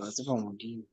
wazifa مدیر.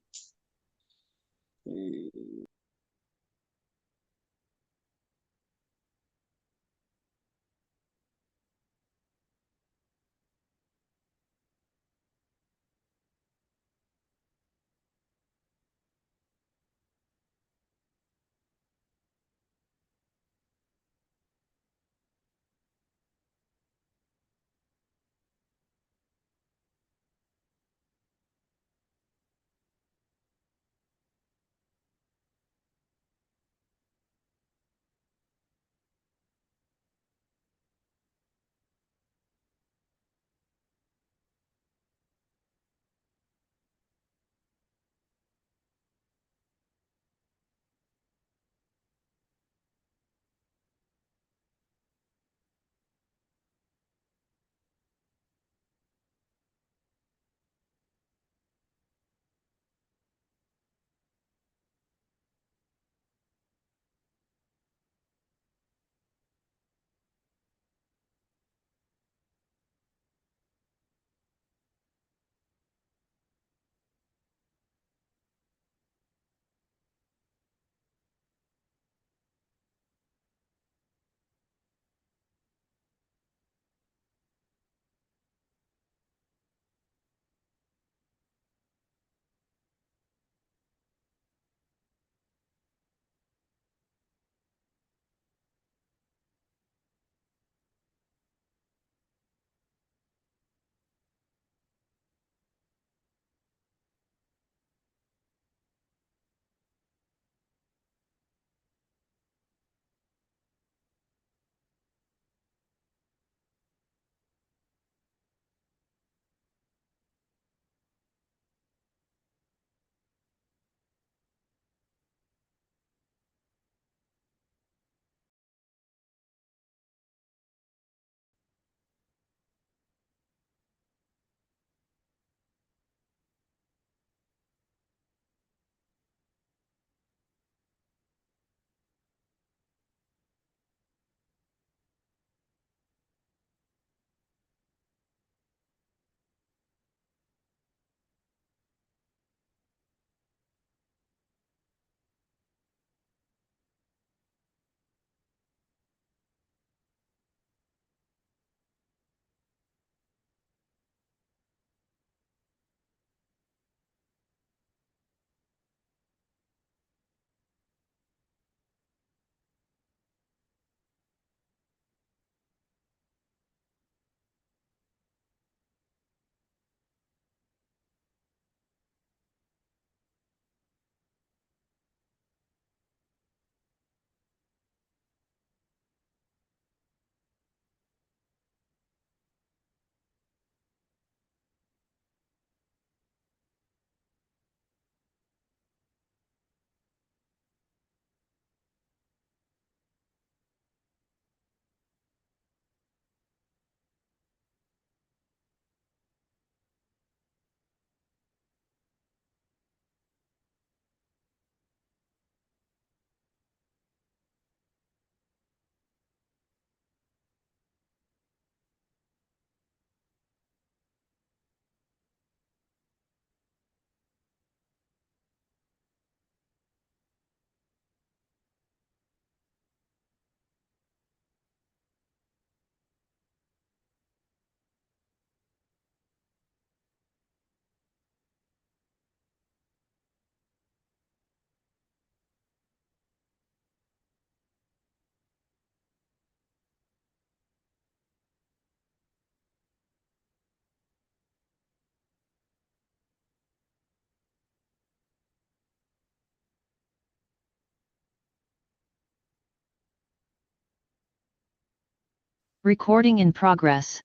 Recording in progress.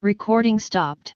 Recording stopped.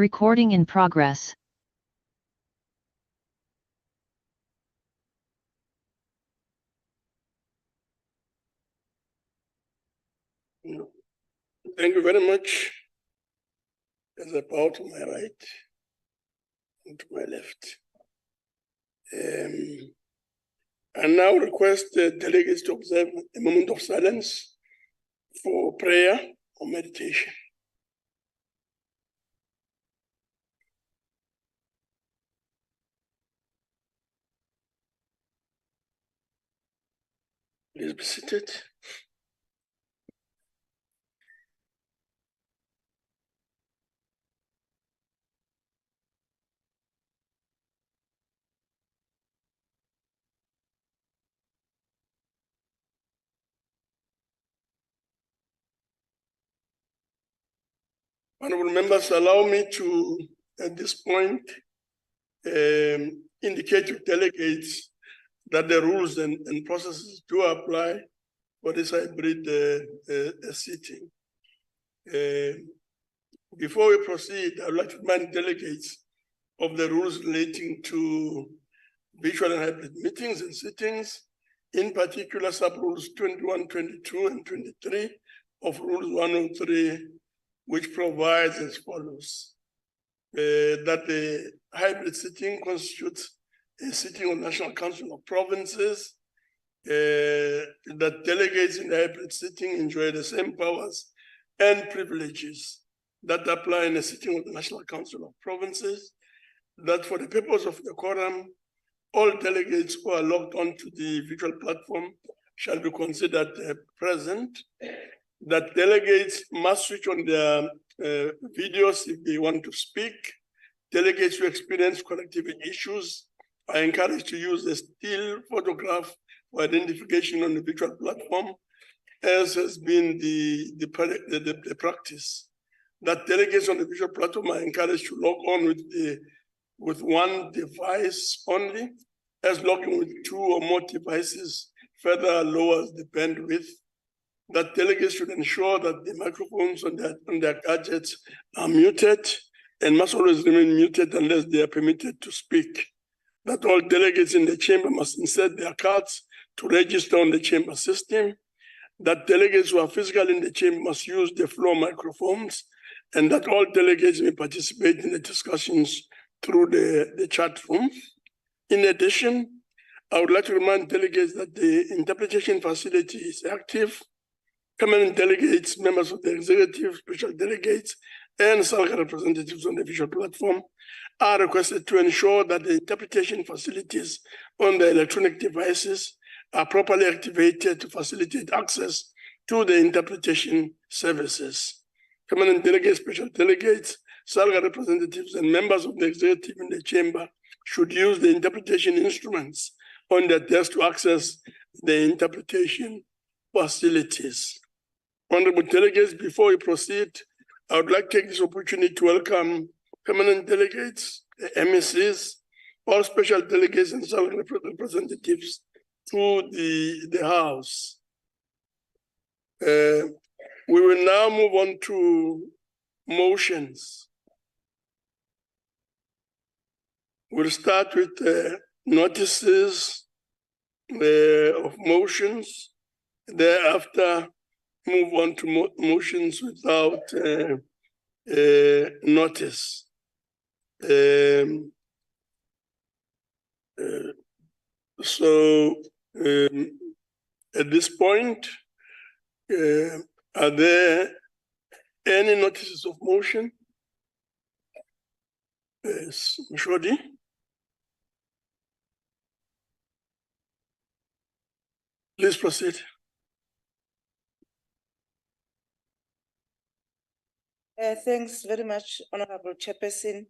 Recording in progress. Thank you very much. As I bow to my right and to my left. I now request the delegates to observe a moment of silence for prayer or meditation. Please be seated. Honorable members, allow me to, at this point, indicate to delegates that the rules and processes do apply for this hybrid sitting. Before we proceed, I would like to remind delegates of the rules relating to virtual and hybrid meetings and sittings, in particular sub-rules 21, 22, and 23 of Rules 103, which provides as follows. That the hybrid sitting constitutes a sitting of National Council of Provinces, that delegates in the hybrid sitting enjoy the same powers and privileges that apply in a sitting of the National Council of Provinces, that for the purpose of the quorum, all delegates who are logged onto the virtual platform shall be considered present, that delegates must switch on their videos if they want to speak. Delegates who experience connectivity issues are encouraged to use a still photograph for identification on the virtual platform, as has been the practice. That delegates on the virtual platform are encouraged to log on with one device only, as logging with two or more devices further lowers the bandwidth. That delegates should ensure that the microphones on their gadgets are muted and must always remain muted unless they are permitted to speak. That all delegates in the chamber must insert their cards to register on the chamber system. That delegates who are physically in the chamber must use the floor microphones, and that all delegates may participate in the discussions through the chat room. In addition, I would like to remind delegates that the interpretation facility is active. Permanent delegates, members of the executive, special delegates, and SALGA representatives on the visual platform are requested to ensure that the interpretation facilities on the electronic devices are properly activated to facilitate access to the interpretation services. Permanent delegates, special delegates, SALGA representatives, and members of the executive in the chamber should use the interpretation instruments on their desk to access the interpretation facilities. Honorable delegates, before we proceed, I would like to take this opportunity to welcome permanent delegates, MECs, all special delegates and SALGA representatives to the House. We will now move on to motions. We'll start with notices of motions. Thereafter, move on to motions without notice. At this point, are there any notices of motion? Yes, Mshodi. Please proceed. Thanks very much, Honorable Chairperson.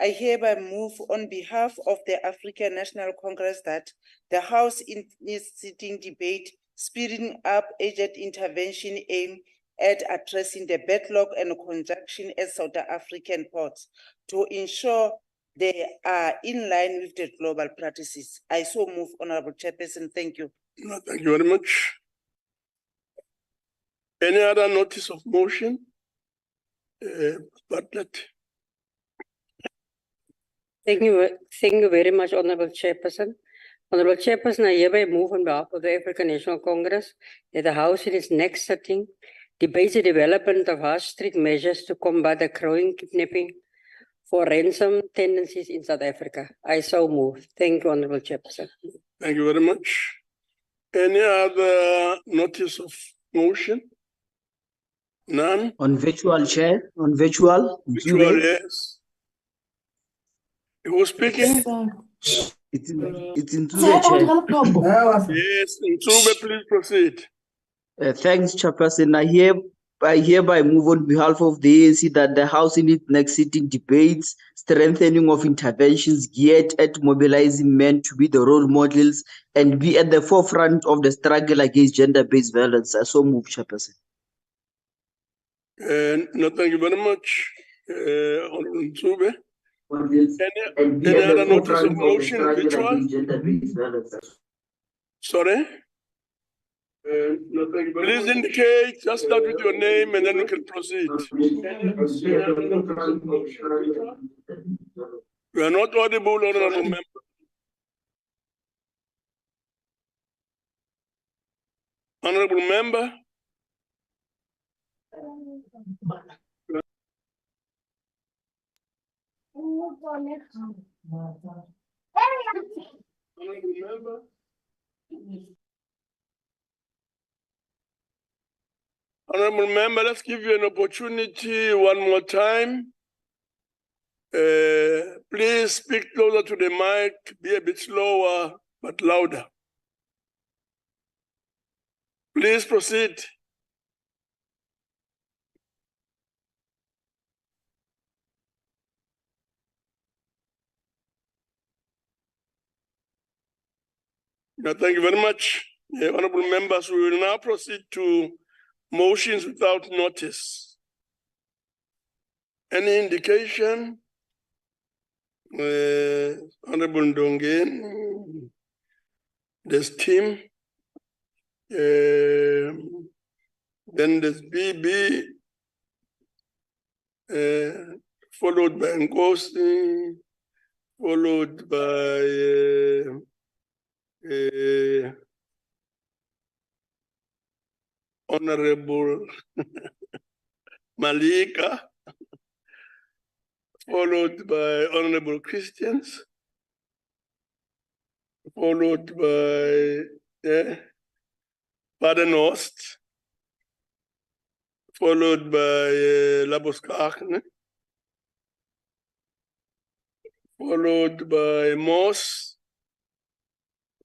I hereby move on behalf of the African National Congress that the House in its sitting debate speeding up urgent intervention aimed at addressing the backlog and conjunction at South African ports to ensure they are in line with the global practices. I so move, Honorable Chairperson. Thank you. No, thank you very much. Any other notice of motion? Bartlett. Thank you very much, Honorable Chairperson. Honorable Chairperson, I hereby move on behalf of the African National Congress that the House in its next sitting debates the development of harsh strict measures to combat the growing kidnapping for ransom tendencies in South Africa. I so move. Thank you, Honorable Chairperson. Thank you very much. Any other notice of motion? None? On virtual, Chair, on virtual. Virtual, yes. Who's speaking? It's in the Chair. Yes, Ntube, please proceed. Thanks, Chairperson. I hereby move on behalf of the ANC that the House in its next sitting debates strengthening of interventions geared at mobilizing men to be the role models and be at the forefront of the struggle against gender-based violence. I so move, Chairperson. No, thank you very much, Honorable Ntube. And be Any at other the notice of forefront motion, the struggle virtual? against gender-based violence. Sorry? No, thank you very Please much. Indicate, just start with your name and then we can proceed. We are not audible, Honorable Member. Honorable Member? Honorable Member? Honorable Member, let's give you an opportunity one more time. Please speak closer to the mic, be a bit slower, but louder. Please proceed. No, thank you very much. Honorable members, we will now proceed to motions without notice. Any indication? Honorable Ndongeni, there's Tim, then there's BB, followed by Nkosi, followed by Honorable Malika, followed by Honorable Christians, followed by Badenhorst, followed by Laboskachne, followed by Moss,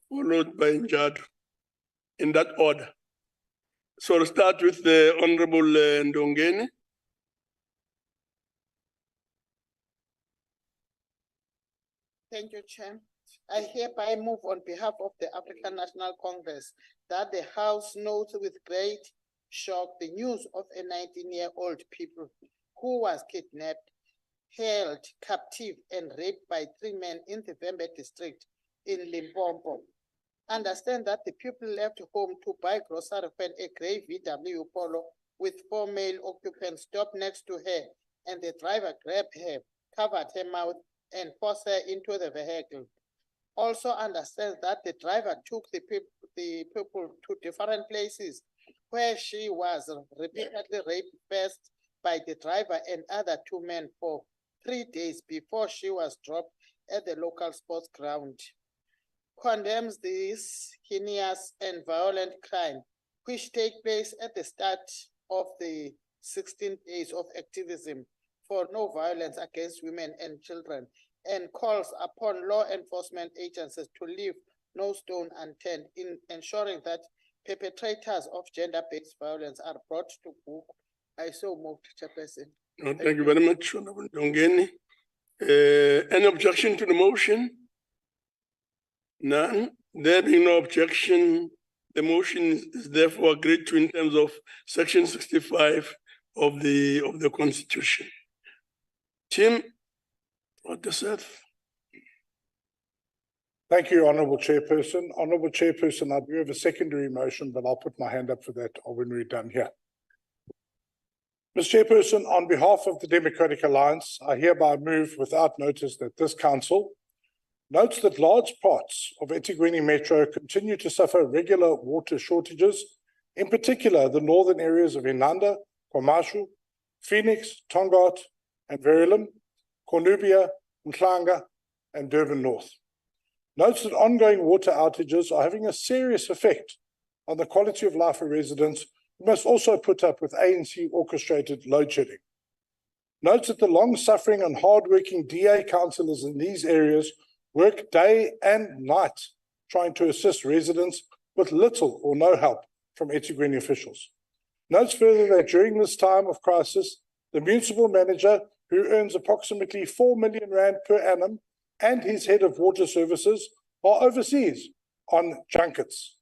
followed by Njadu, in that order. So to start with the Honorable Ndongeni. Thank you, Chair. I hereby move on behalf of the African National Congress that the House notes with great shock the news of a 19-year-old pupil who was kidnapped, held captive, and raped by 3 men in the Vembe district in Limpopo. Understand that the pupil left home to buy grocery when a gray VW Polo with 4 male occupants stopped next to her, and the driver grabbed her, covered her mouth, and forced her into the vehicle. Also understand that the driver took the people to different places where she was repeatedly raped first by the driver and other 2 men for 3 days before she was dropped at the local sports ground. Condemns this heinous and violent crime, which take place at the start of the 16 days of activism for no violence against women and children, and calls upon law enforcement agencies to leave no stone unturned in ensuring that perpetrators of gender-based violence are brought to book. I so move, Chairperson. Thank you very much, Honorable Ndongeni. Any objection to the motion? None. There being no objection, the motion is therefore agreed to in terms of Section 65 of the Constitution. Tim, what yourself? Thank you, Honourable Chairperson. Honourable Chairperson, I do have a secondary motion, but I'll put my hand up for that when we're done here. Mr. Chairperson, on behalf of the Democratic Alliance, I hereby move without notice that this council notes that large parts of eThekwini Metro continue to suffer regular water shortages, in particular the northern areas of Inanda, KwaMashu, Phoenix, Tongaat, and Verulam, Cornubia, Mhlanga, and Durban North. Notes that ongoing water outages are having a serious effect on the quality of life of residents who must also put up with ANC-orchestrated load shedding. Notes that the long-suffering and hard-working DA councillors in these areas work day and night trying to assist residents with little or no help from eThekwini officials. Notes further that during this time of crisis, the municipal manager, who earns approximately 4 million rand per annum, and his head of water services are overseas on junkets.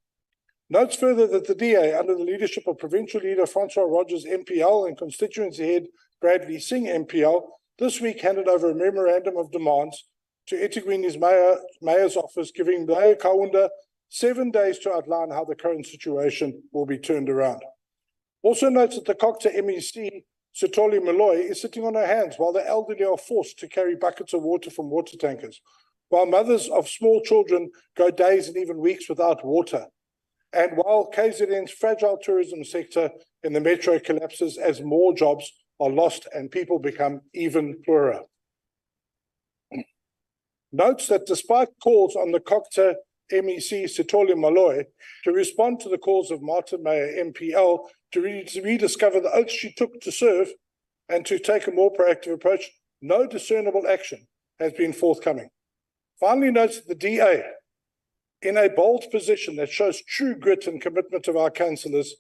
Notes further that the DA, under the leadership of Provincial Leader Francois Rogers MPL and Constituency Head Bradley Singh MPL, this week handed over a memorandum of demands to eThekwini's mayor's office, giving Mayor Kaunda 7 days to outline how the current situation will be turned around. Also notes that the Kokta MEC, Sitoli Malloy, is sitting on her hands while the elderly are forced to carry buckets of water from water tankers, while mothers of small children go days and even weeks without water, and while KZN's fragile tourism sector in the metro collapses as more jobs are lost and people become even poorer. Notes that despite calls on the Kokta MEC Sitoli Malloy to respond to the calls of Martin Mayor MPL to rediscover the oath she took to serve and to take a more proactive approach, no discernible action has been forthcoming. Finally, notes that the DA, in a bold position that shows true grit and commitment of our councillors,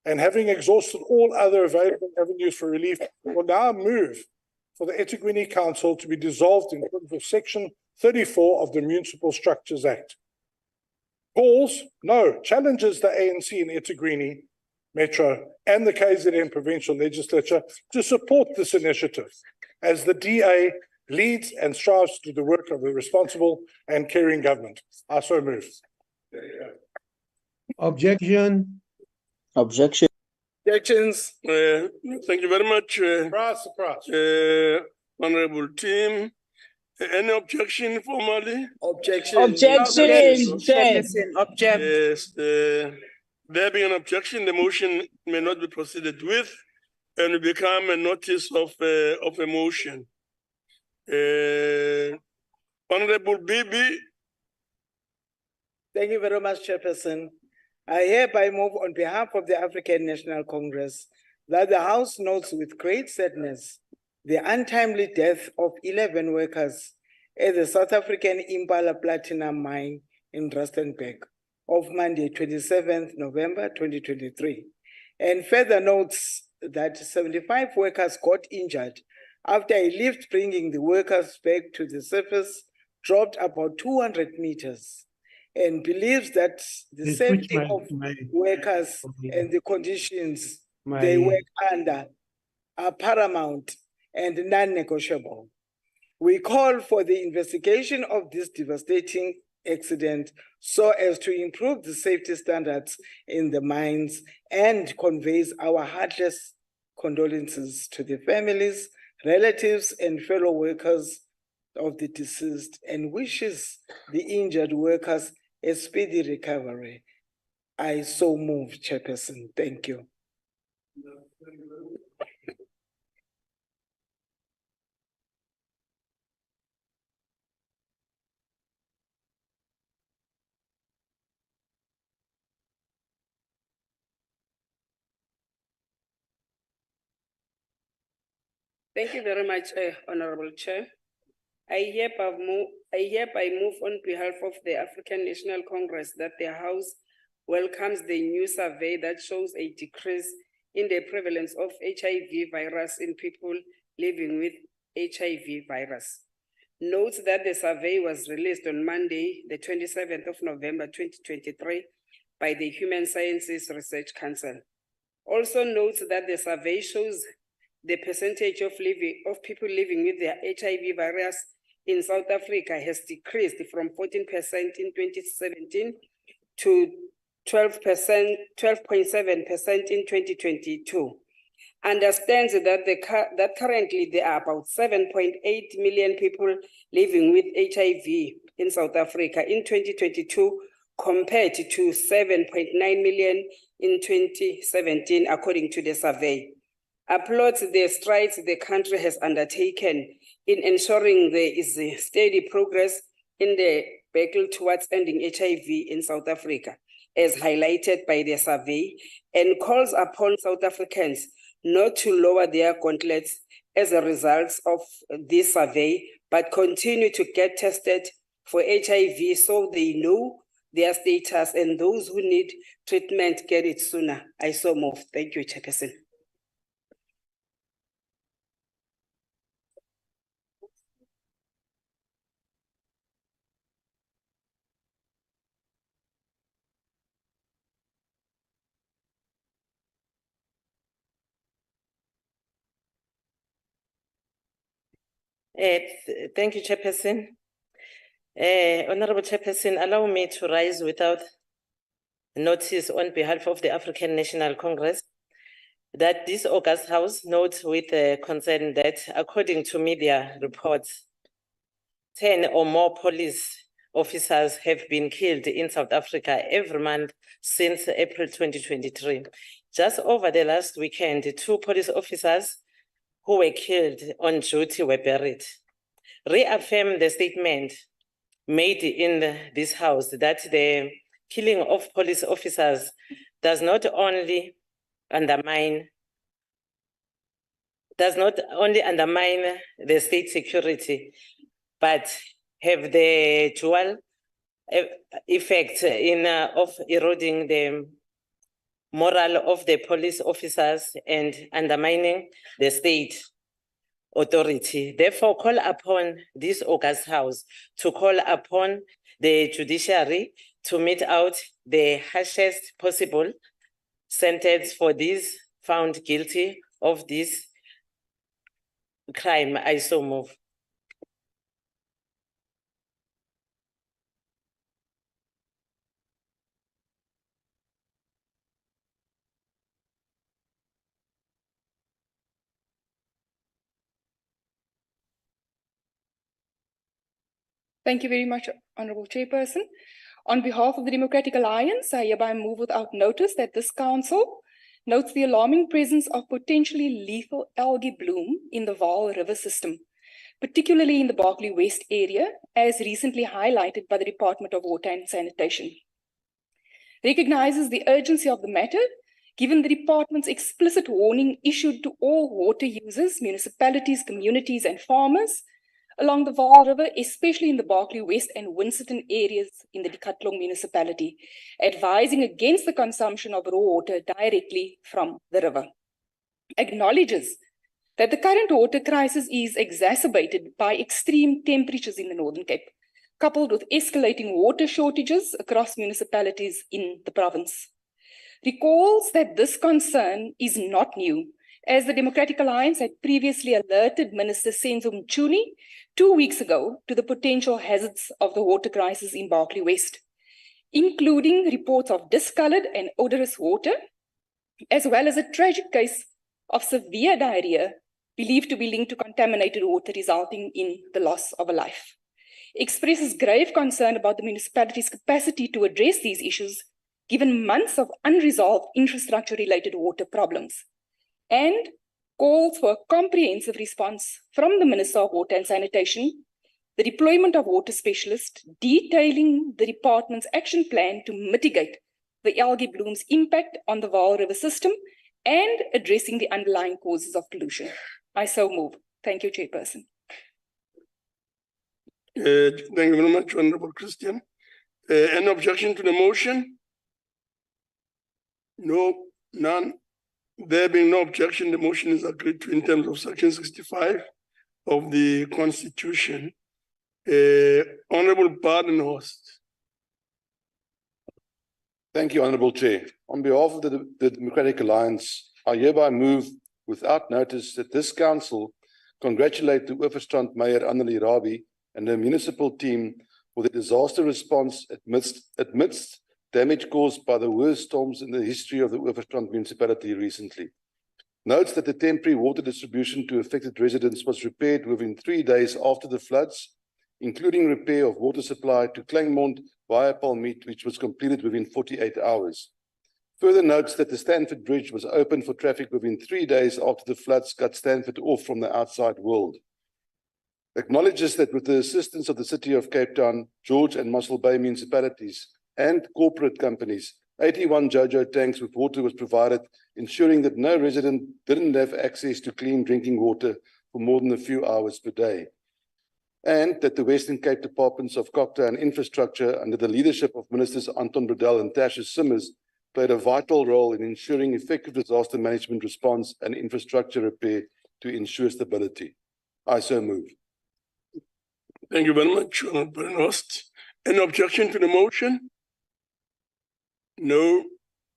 and having exhausted all other available avenues for relief, will now move for the eThekwini Council to be dissolved in accordance with Section 34 of the Municipal Structures Act. Challenges the ANC in eThekwini Metro and the KZN Provincial Legislature to support this initiative as the DA leads and strives to do the work of a responsible and caring government. I so move. Objection. Objection. Objections. Thank you very much, Surprise. Honorable team. Any objection formally? Objection, Chair. object. Yes, there being an objection, the motion may not be proceeded with and will become a notice of a motion. Honorable Bibi. Thank you very much, Chairperson. I hereby move on behalf of the African National Congress that the House notes with great sadness the untimely death of 11 workers at the South African Impala Platinum Mine in Rustenburg of Monday, 27th November 2023, and further notes that 75 workers got injured after a lift bringing the workers back to the surface dropped about 200 meters, and believes that the safety of workers and the conditions they work under are paramount and non-negotiable. We call for the investigation of this devastating accident so as to improve the safety standards in the mines and conveys our heartless condolences to the families, relatives, and fellow workers of the deceased, and wishes the injured workers a speedy recovery. I so move, Chairperson. Thank you. Thank you very much, Honorable Chair. I hereby move on behalf of the African National Congress that the House welcomes the new survey that shows a decrease in the prevalence of HIV virus in people living with HIV virus. Notes that the survey was released on Monday, the 27th of November, 2023 by the Human Sciences Research Council. Also notes that the survey shows the percentage of people living with the HIV virus in South Africa has decreased from 14% in 2017 to 12.7% in 2022. understands that that currently there are about 7.8 million people living with HIV in South Africa in 2022, compared to 7.9 million in 2017, according to the survey. Applauds the strides the country has undertaken in ensuring there is a steady progress in the battle towards ending HIV in South Africa, as highlighted by the survey, and calls upon South Africans not to lower their gauntlets as a result of this survey, but continue to get tested for HIV so they know their status, and those who need treatment get it sooner. I so move. Thank you, Chairperson. Thank you, Chairperson. Honorable Chairperson, allow me to rise without notice on behalf of the African National Congress that this August House notes with concern that, according to media reports, 10 or more police officers have been killed in South Africa every month since April 2023. Just over the last weekend, 2 police officers who were killed on duty were buried. Reaffirm the statement made in this House that the killing of police officers does not only undermine the state security, but have the dual effect of eroding the morale of the police officers and undermining the state authority. Therefore, call upon this August House to call upon the judiciary to mete out the harshest possible sentence for these found guilty of this crime. I so move. Thank you very much, Honourable Chairperson. On behalf of the Democratic Alliance, I hereby move without notice that this Council notes the alarming presence of potentially lethal algae bloom in the Vaal River system, particularly in the Berkeley West area, as recently highlighted by the Department of Water and Sanitation. Recognizes the urgency of the matter, given the Department's explicit warning issued to all water users, municipalities, communities, and farmers along the Vaal River, especially in the Berkeley West and Winsterton areas in the Dikatlong municipality, advising against the consumption of raw water directly from the river. Acknowledges that the current water crisis is exacerbated by extreme temperatures in the Northern Cape, coupled with escalating water shortages across municipalities in the province. Recalls that this concern is not new, as the Democratic Alliance had previously alerted Minister Senzo Mchuni 2 weeks ago to the potential hazards of the water crisis in Berkeley West, including reports of discolored and odorous water, as well as a tragic case of severe diarrhea believed to be linked to contaminated water, resulting in the loss of a life. Expresses grave concern about the municipality's capacity to address these issues, given months of unresolved infrastructure-related water problems, and calls for a comprehensive response from the Minister of Water and Sanitation, the deployment of water specialists, detailing the department's action plan to mitigate the algae bloom's impact on the Vaal River system and addressing the underlying causes of pollution. I so move. Thank you, Chairperson. Thank you very much, Honorable Christian. Any objection to the motion? No, none. There being no objection, the motion is agreed to in terms of Section 65 of the Constitution. Honorable Badenhorst. Thank you, Honourable Chair. On behalf of the Democratic Alliance, I hereby move without notice that this Council congratulate the Oeverstrand Mayor Annelie Rabie and the municipal team for the disaster response amidst damage caused by the worst storms in the history of the Oeverstrand municipality recently. Notes that the temporary water distribution to affected residents was repaired within 3 days after the floods, including repair of water supply to Kleinmond via Palmeet, which was completed within 48 hours. Further notes that the Stanford Bridge was opened for traffic within 3 days after the floods cut Stanford off from the outside world. Acknowledges that with the assistance of the City of Cape Town, George and Mossel Bay municipalities and corporate companies, 81 JoJo tanks with water was provided, ensuring that no resident didn't have access to clean drinking water for more than a few hours per day. And that the Western Cape Departments of Cocta and Infrastructure, under the leadership of Ministers Anton Bredell and Tasha Simmers, played a vital role in ensuring effective disaster management response and infrastructure repair to ensure stability. I so move. Thank you very much, Honorable Host. Any objection to the motion? No.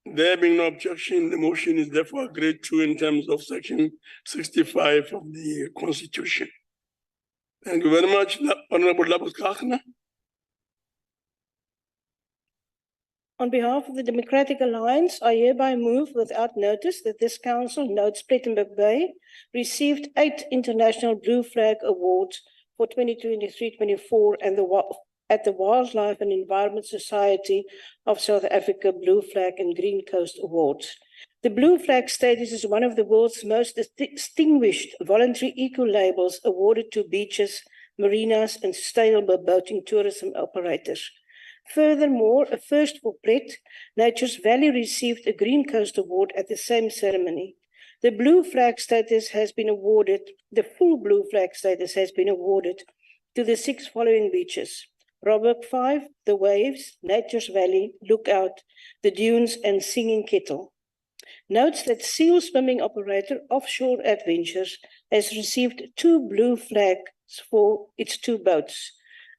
There being no objection, the motion is therefore agreed to in terms of Section 65 of the Constitution. Thank you very much, Honorable Labuschagne. On behalf of the Democratic Alliance, I hereby move without notice that this council notes Plettenberg Bay received 8 international Blue Flag Awards for 2023-24 and at the Wildlife and Environment Society of South Africa Blue Flag and Green Coast Awards. The Blue Flag status is one of the world's most distinguished voluntary eco-labels awarded to beaches, marinas, and sustainable boating tourism operators. Furthermore, a first for Plet, Nature's Valley received a Green Coast Award at the same ceremony. The Blue Flag status has been awarded, the full Blue Flag status has been awarded to the 6 following beaches: Roberg 5, The Waves, Nature's Valley, Lookout, The Dunes, and Singing Kettle. Notes that Seal Swimming Operator Offshore Adventures has received 2 Blue Flags for its 2 boats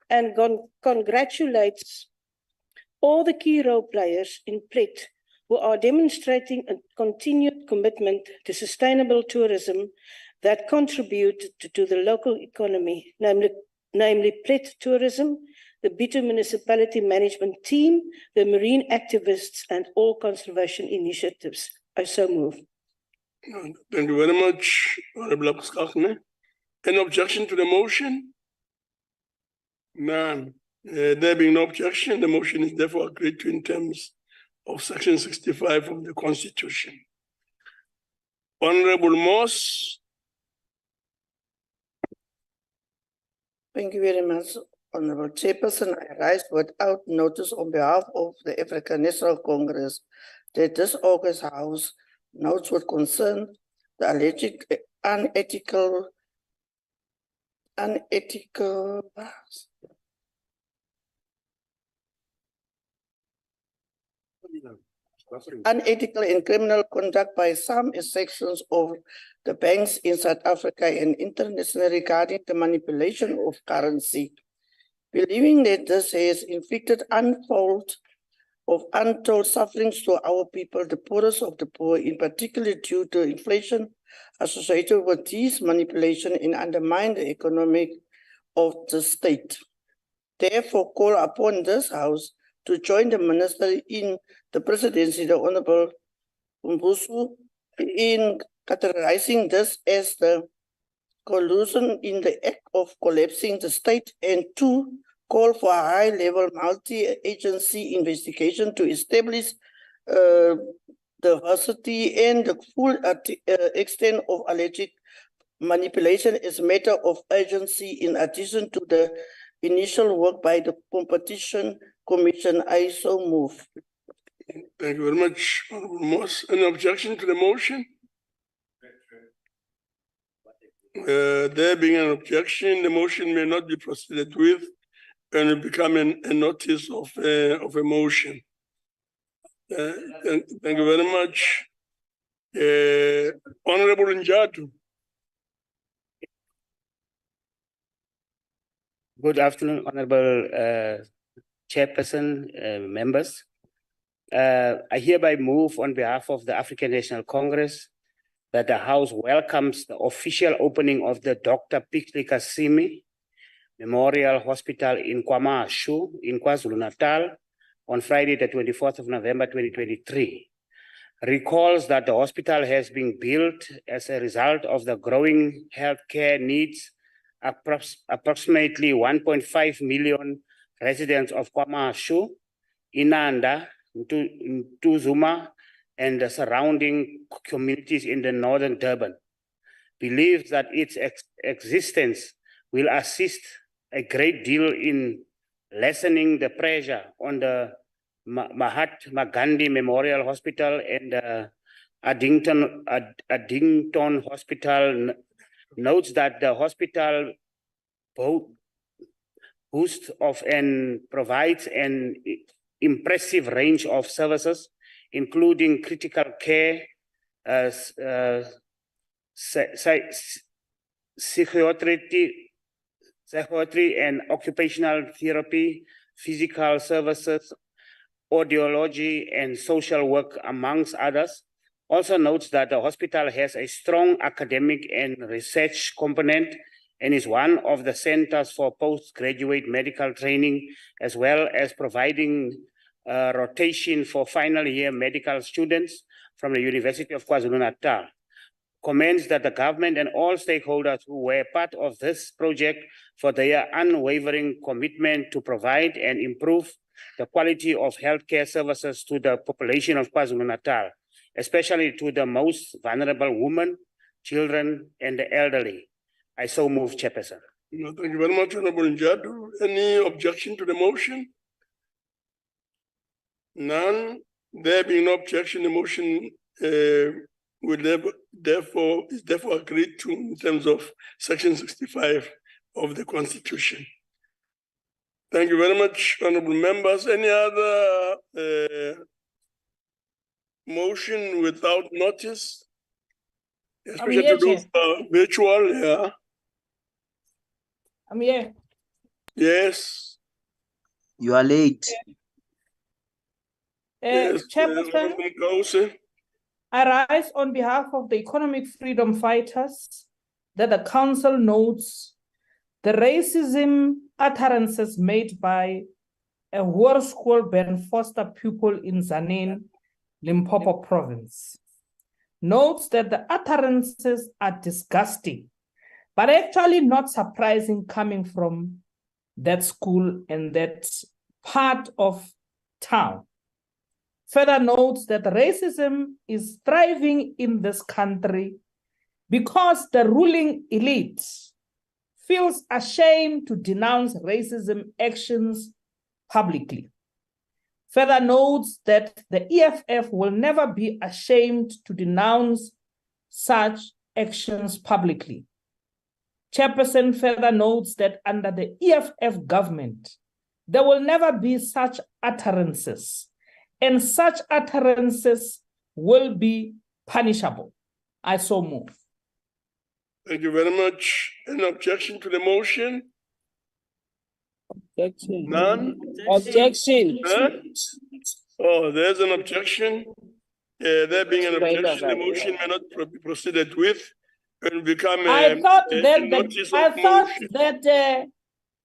and congratulates all the key role players in Plet who are demonstrating a continued commitment to sustainable tourism that contribute to the local economy, namely Plet Tourism, the Bito Municipality Management Team, the marine activists, and all conservation initiatives. I so move. Thank you very much, Honorable Labuschagne. Any objection to the motion? None. There being no objection, the motion is therefore agreed to in terms of Section 65 of the Constitution. Honorable Moss. Thank you very much, Honorable Chairperson. I rise without notice on behalf of the African National Congress that this August House notes with concern the alleged unethical and criminal conduct by some sections of the banks in South Africa and internationally regarding the manipulation of currency. Believing that this has inflicted untold sufferings to our people, the poorest of the poor, in particular due to inflation associated with these manipulation and undermine the economic of the state. Therefore, call upon this House to join the Minister in the Presidency, the Honorable Mbusu, in categorizing this as the collusion in the act of collapsing the state, and 2, call for a high-level multi-agency investigation to establish the veracity and the full extent of alleged manipulation as a matter of urgency, in addition to the initial work by the Competition Commission. I so move. Thank you very much, Honorable Moss. Any objection to the motion? There being an objection, the motion may not be proceeded with and will become a notice of a motion. Thank you very much. Honorable Njadu. Good afternoon, Honorable Chairperson, members. I hereby move on behalf of the African National Congress that the House welcomes the official opening of the Dr. Pixley Kasimi Memorial Hospital in KwaMashu in KwaZulu-Natal on Friday, the 24th of November, 2023. recalls that the hospital has been built as a result of the growing healthcare needs. Approximately 1.5 million residents of KwaMashu, Inanda, Ntuzuma, and the surrounding communities in the northern Durban believe that its existence will assist a great deal in lessening the pressure on the Mahatma Gandhi Memorial Hospital and the Addington Hospital. Notes that the hospital boasts of and provides an impressive range of services, including critical care, psychiatry and occupational therapy, physical services, audiology, and social work, amongst others. Also notes that the hospital has a strong academic and research component and is one of the centers for postgraduate medical training, as well as providing rotation for final year medical students from the University of KwaZulu-Natal. Comments that the government and all stakeholders who were part of this project for their unwavering commitment to provide and improve the quality of healthcare services to the population of KwaZulu-Natal, especially to the most vulnerable women, children, and the elderly. I so move, Chairperson. No, thank you very much, Honorable Njadu. Any objection to the motion? None. There being no objection, the motion is therefore agreed to in terms of Section 65 of the Constitution. Thank you very much, honorable members. Any other motion without notice? Especially to those virtual, yeah. I'm here. Yes. You are late. Yes, Chairperson, I rise on behalf of the economic freedom fighters that the council notes the racism utterances made by a Hoërskool Ben Foster pupil in Tzaneen, Limpopo province. Notes that the utterances are disgusting, but actually not surprising coming from that school and that part of town. Further notes that racism is thriving in this country because the ruling elite feels ashamed to denounce racism actions publicly. Further notes that the EFF will never be ashamed to denounce such actions publicly. Chairperson further notes that under the EFF government, there will never be such utterances, and such utterances will be punishable. I so move. Thank you very much. Any objection to the motion? Objection. None? Objection. Huh? Oh, there's an objection. There being an objection, the motion may not be proceeded with. It will become I thought that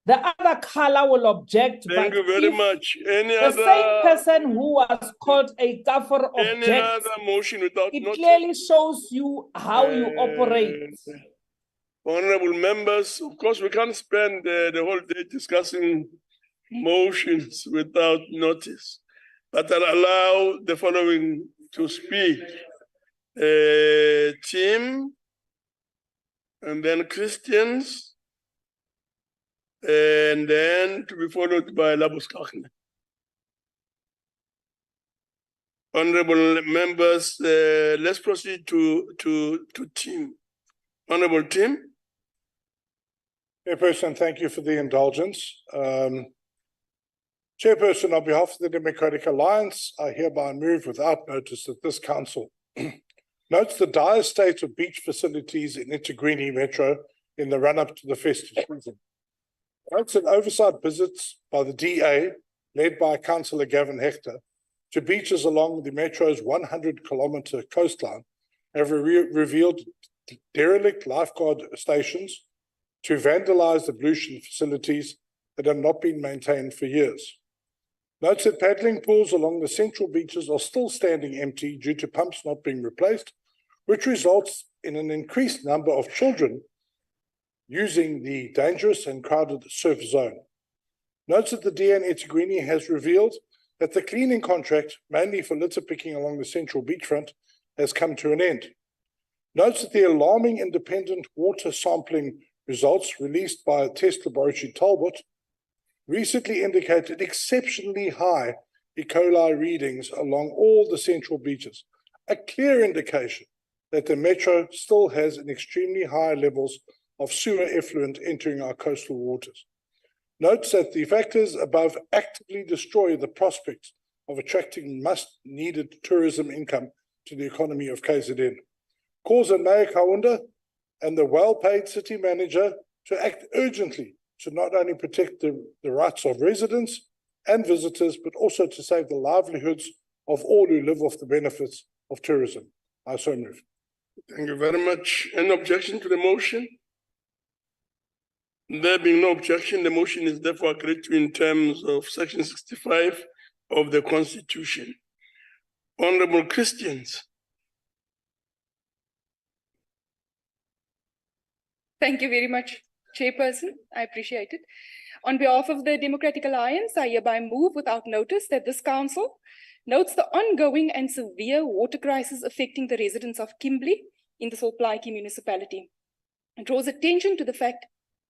the other color will object. Thank you very much. Any the other same person who was called a gaffer any objects, other motion without it notice? clearly shows you how you operate. Honorable members, of course, we can't spend the whole day discussing motions without notice, but I'll allow the following to speak. Tim, and then Christians, and then to be followed by Labuskachne. Honorable members, let's proceed to Tim. Honorable Tim. Chairperson, thank you for the indulgence. Chairperson, on behalf of the Democratic Alliance, I hereby move without notice that this council notes the dire state of beach facilities in Integrini Metro in the run-up to the festive season. Notes that oversight visits by the DA, led by Councillor Gavin Hector, to beaches along the Metro's 100-kilometre coastline have revealed derelict lifeguard stations to vandalize ablution facilities that have not been maintained for years. Notes that paddling pools along the central beaches are still standing empty due to pumps not being replaced, which results in an increased number of children using the dangerous and crowded surf zone. Notes that the DN eThekwini has revealed that the cleaning contract, mainly for litter picking along the central beachfront, has come to an end. Notes that the alarming independent water sampling results released by test laboratory Talbot recently indicated exceptionally high E. coli readings along all the central beaches, a clear indication that the metro still has an extremely high levels of sewer effluent entering our coastal waters. Notes that the factors above actively destroy the prospects of attracting much-needed tourism income to the economy of KZN. Calls on Mayor Kaunda and the well-paid city manager to act urgently to not only protect the rights of residents and visitors, but also to save the livelihoods of all who live off the benefits of tourism. I so move. Thank you very much. Any objection to the motion? There being no objection, the motion is therefore agreed to in terms of Section 65 of the Constitution. Honorable Christians. Thank you very much, Chairperson. I appreciate it. On behalf of the Democratic Alliance, I hereby move without notice that this council notes the ongoing and severe water crisis affecting the residents of Kimberley in the Solplaatje municipality. It draws attention to the fact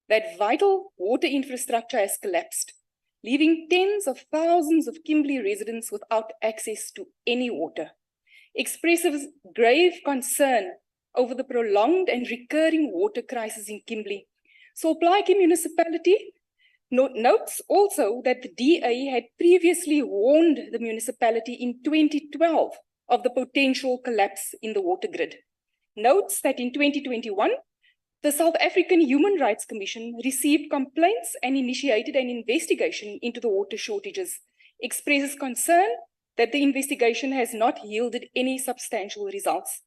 that vital water infrastructure has collapsed, leaving tens of thousands of Kimberley residents without access to any water. Expresses grave concern over the prolonged and recurring water crisis in Kimberley. Solplaatje municipality notes also that the DA had previously warned the municipality in 2012 of the potential collapse in the water grid. Notes that in 2021, the South African Human Rights Commission received complaints and initiated an investigation into the water shortages. Expresses concern that the investigation has not yielded any substantial results.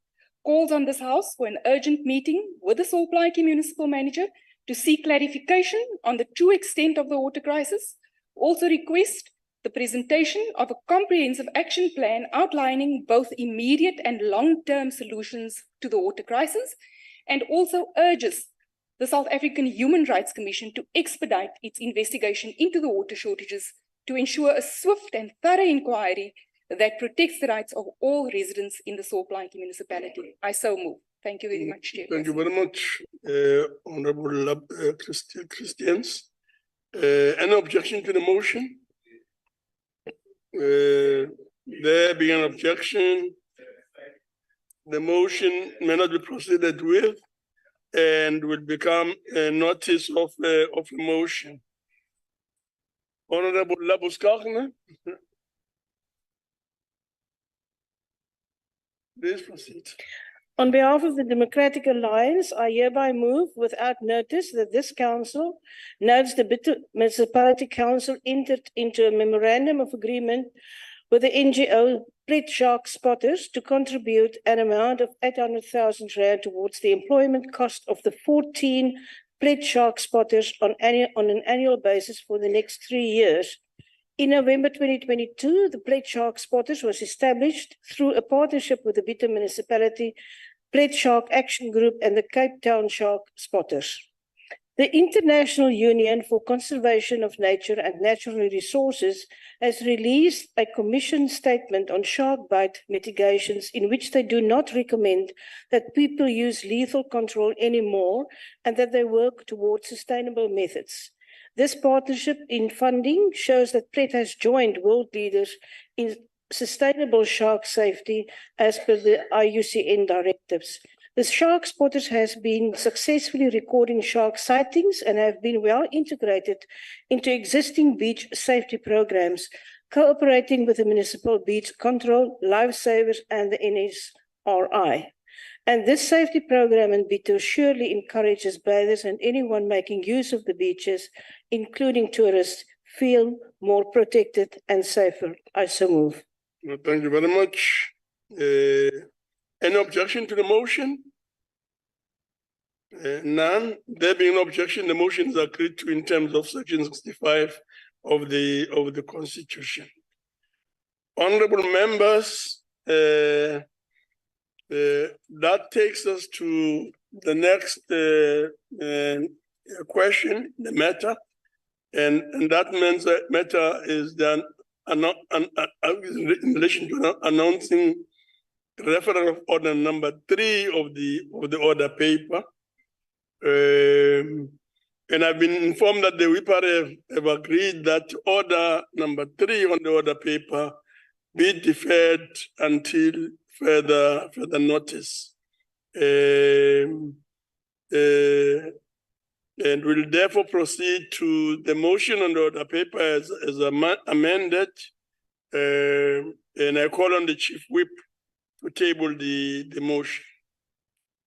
Calls on this House for an urgent meeting with the Solplaatje municipal manager to seek clarification on the true extent of the water crisis. Also request the presentation of a comprehensive action plan outlining both immediate and long-term solutions to the water crisis, and also urges the South African Human Rights Commission to expedite its investigation into the water shortages to ensure a swift and thorough inquiry that protects the rights of all residents in the Solplaatje municipality. I so move. Thank you very much, Chair. Thank you very much, Honorable Christians. Any objection to the motion? There being an objection, the motion may not be proceeded with and will become a notice of a motion. Honorable Labuschagne. Please proceed. On behalf of the Democratic Alliance, I hereby move without notice that this council notes the Bitter Municipality Council entered into a memorandum of agreement with the NGO Pledge Shark Spotters to contribute an amount of 800,000 rand towards the employment cost of the 14 Pledge Shark Spotters on an annual basis for the next 3 years. In November 2022, the Pledge Shark Spotters was established through a partnership with the Bitter Municipality, Pledge Shark Action Group, and the Cape Town Shark Spotters. The International Union for Conservation of Nature and Natural Resources has released a commission statement on shark bite mitigations in which they do not recommend that people use lethal control anymore and that they work towards sustainable methods. This partnership in funding shows that PLET has joined world leaders in sustainable shark safety as per the IUCN directives. The Shark Spotters has been successfully recording shark sightings and have been well integrated into existing beach safety programs, cooperating with the Municipal Beach Control, Lifesavers, and the NSRI. And this safety program in Bito surely encourages bathers and anyone making use of the beaches, including tourists, feel more protected and safer. I so move. Well, thank you very much. Any objection to the motion? None. There being no objection, the motion is agreed to in terms of Section 65 of the Constitution. Honorable members, that takes us to the next question, the matter, and that matter is then in relation to announcing referral of order number 3 of the order paper. And I've been informed that the WIPAR have agreed that order number 3 on the order paper be deferred until further notice. And will therefore proceed to the motion on the order paper as amended. And I call on the Chief Whip to table the motion.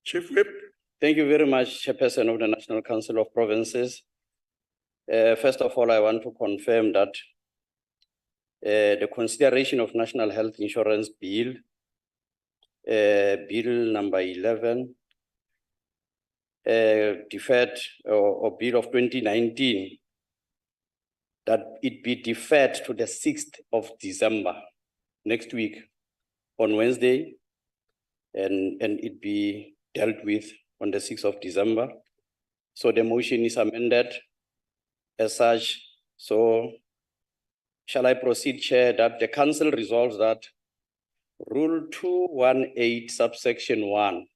Chief Whip. Thank you very much, Chairperson of the National Council of Provinces. First of all, I want to confirm that the consideration of National Health Insurance Bill, Bill number 11, deferred or Bill of 2019, that it be deferred to the 6th of December, next week on Wednesday, and it be dealt with on the 6th of December. So the motion is amended as such. So shall I proceed, Chair, that the Council resolves that Rule 218, subsection 1,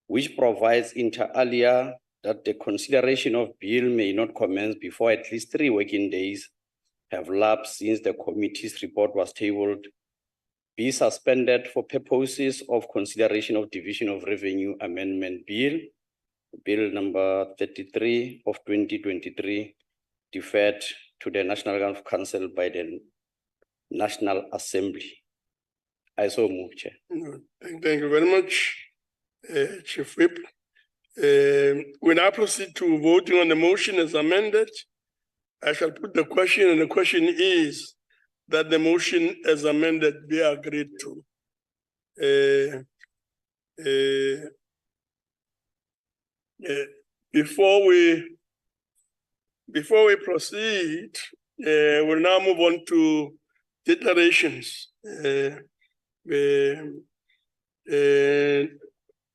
which provides inter alia that the consideration of bill may not commence before at least 3 working days have lapsed since the committee's report was tabled, be suspended for purposes of consideration of Division of Revenue Amendment Bill, Bill number 33 of 2023, deferred to the National Council by the National Assembly. I so move, Chair. Thank you very much, Chief Whip. We now proceed to voting on the motion as amended. I shall put the question, and the question is that the motion as amended be agreed to. Before we proceed, we'll now move on to declarations.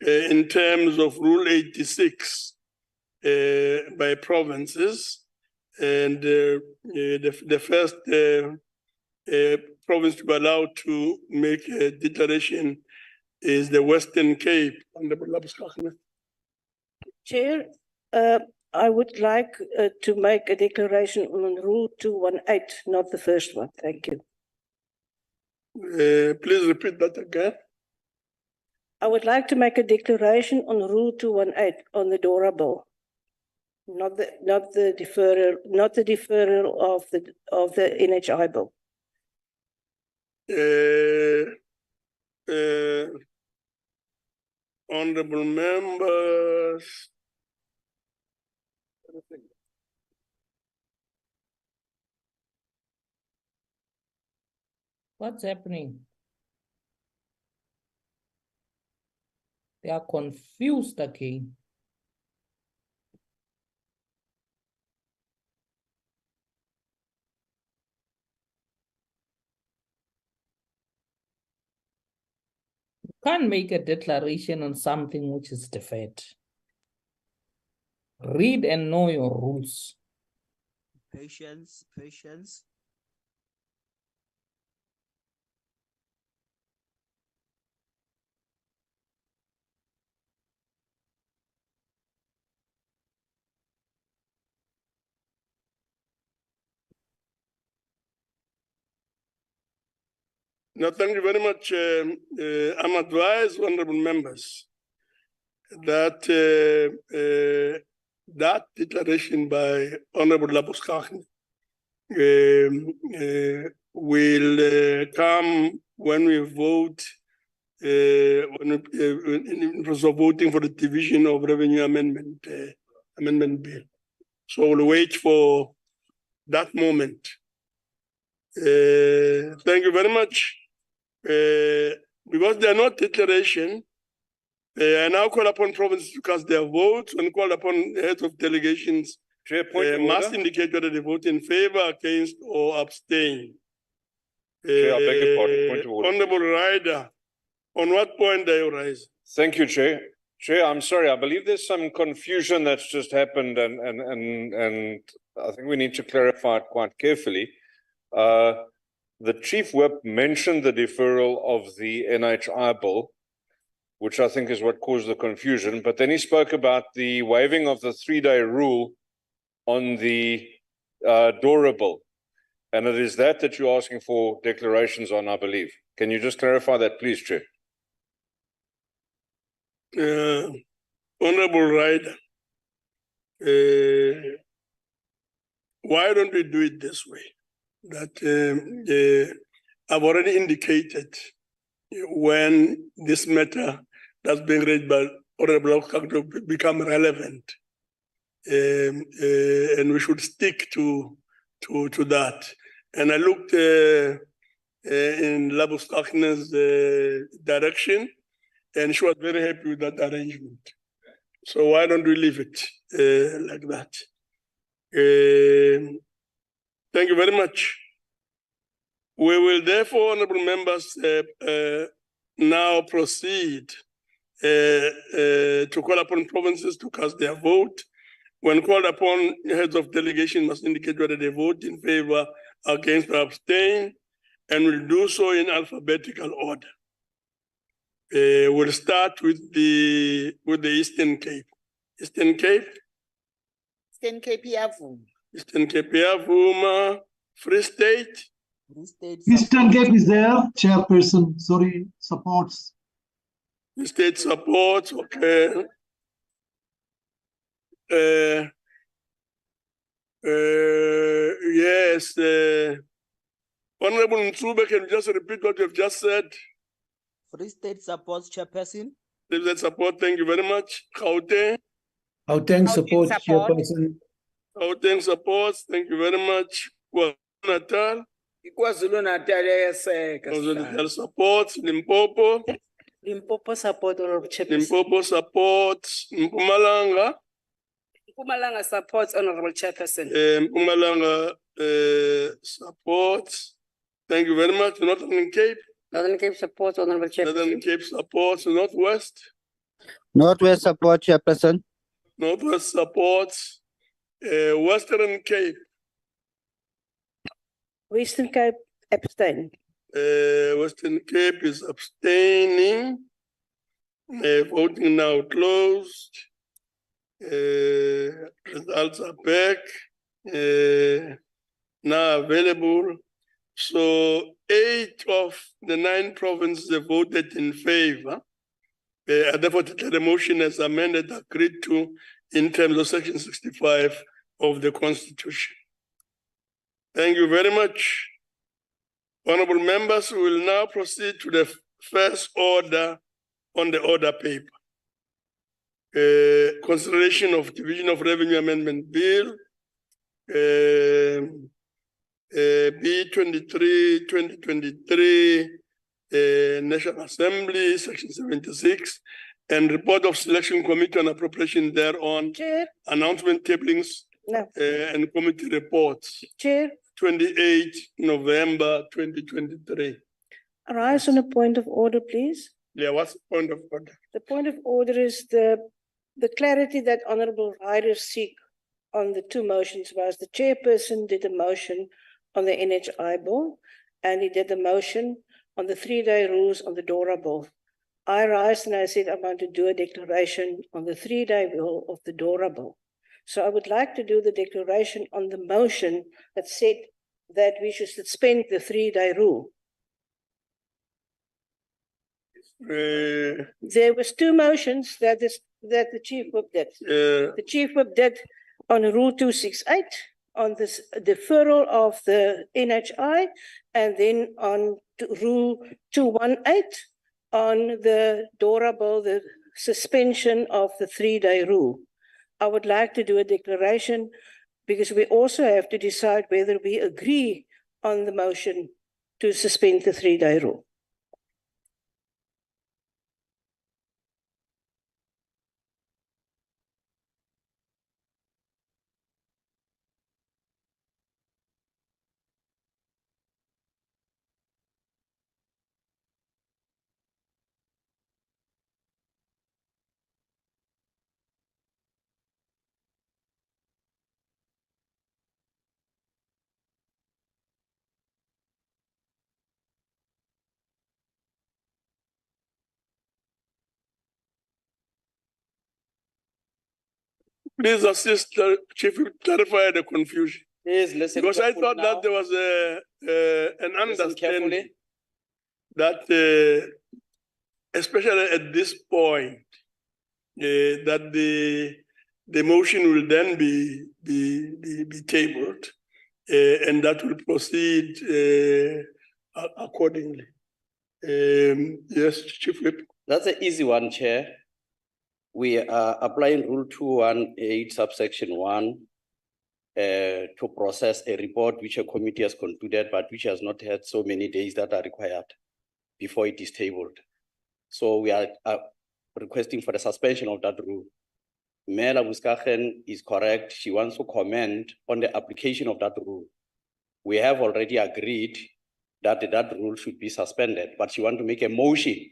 In terms of Rule 86 by provinces, and the first province to be allowed to make a declaration is the Western Cape. Chair, I would like to make a declaration on Rule 218, not the first one. Thank you. Please repeat that again. I would like to make a declaration on Rule 218 on the DORA bill, not the deferral of the NHI bill. Honorable members. What's happening? They are confused again. You can't make a declaration on something which is deferred. Read and know your rules. Patience. No, thank you very much. I'm advised, honorable members, that that declaration by Honorable Labuskachn will come when we vote, in terms of voting for the Division of Revenue Amendment Bill. So we'll wait for that moment. Thank you very much. Because they are not declaration, I now call upon provinces to cast their votes and call upon heads of delegations Chair, point of must order. indicate whether they vote in favor, against, or abstain. Chair, I beg your pardon. Point of order. Honorable Ryder, on what point are you rising? Thank you, Chair. Chair, I'm sorry. I believe there's some confusion that's just happened, and I think we need to clarify it quite carefully. The Chief Whip mentioned the deferral of the NHI bill, which I think is what caused the confusion. But then he spoke about the waiving of the 3-day rule on the DORA bill. And it is that you're asking for declarations on, I believe. Can you just clarify that, please, Chair? Honorable Ryder, why don't we do it this way? That I've already indicated when this matter that's being raised by Honorable Okakto become relevant, and we should stick to that. And I looked in Labo Stakner's direction, and she was very happy with that arrangement. So why don't we leave it like that? Thank you very much. We will therefore, honorable members, now proceed to call upon provinces to cast their vote. When called upon, heads of delegation must indicate whether they vote in favor, against, or abstain, and will do so in alphabetical order. We'll start with the Eastern Cape. Eastern Cape? Eastern Cape iyavuma. Eastern Cape iyavuma. Free State? Eastern Cape is there, Chairperson, sorry, supports. The state supports, okay. Yes, Honorable Nsube, can you just repeat what you've just said? Free State supports, Chairperson. Free State support, thank you very much. Gauteng? Gauteng supports, Chairperson. Gauteng supports, thank you very much. Natal? KwaZulu-Natal KwaZulu-Natal supports. Limpopo? Limpopo support, Honorable Chairperson. Limpopo supports. Mpumalanga? Mpumalanga supports, Honorable Chairperson. Mpumalanga supports. Thank you very much. Northern Cape? Northern Cape supports, Honorable Chairperson. Northern Cape supports. Northwest? Northwest support, Chairperson. Northwest supports. Western Cape? Western Cape abstain. Western Cape is abstaining. Voting now closed. Results are back. Now available. So 8 of the 9 provinces have voted in favor. I therefore declare the motion as amended, agreed to in terms of Section 65 of the Constitution. Thank you very much. Honorable members, we will now proceed to the first order on the order paper. Consideration of Division of Revenue Amendment Bill, B23, 2023, National Assembly, Section 76, and report of Selection Committee on Appropriation thereon, Chair. Announcement tablings, and committee reports. Chair. 28 November 2023. Arise on a point of order, please. Yeah, what's the point of order? The point of order is the clarity that Honorable Ryder seek on the 2 motions was the chairperson did a motion on the NHI bill, and he did the motion on the 3-day rules on the DORA bill. I raised and I said I want to do a declaration on the 3-day bill of the DORA bill. So I would like to do the declaration on the motion that said that we should suspend the 3-day rule. There was 2 motions that the Chief Whip did. The Chief Whip did on Rule 268, on this deferral of the NHI, and then on Rule 218 on the DORA bill, the suspension of the 3-day rule. I would like to do a declaration because we also have to decide whether we agree on the motion to suspend the 3-day rule. Please assist the chief to clarify the confusion. Please listen. Because I carefully thought now. that there was an Listen understanding carefully. that especially at this point, that the motion will then be tabled, and that will proceed accordingly. Yes, Chief Whip. That's an easy one, Chair. We are applying Rule 218, subsection 1, to process a report which a committee has concluded, but which has not had so many days that are required before it is tabled. So we are requesting for the suspension of that rule. Mela Buskachen is correct. She wants to comment on the application of that rule. We have already agreed that that rule should be suspended, but she wants to make a motion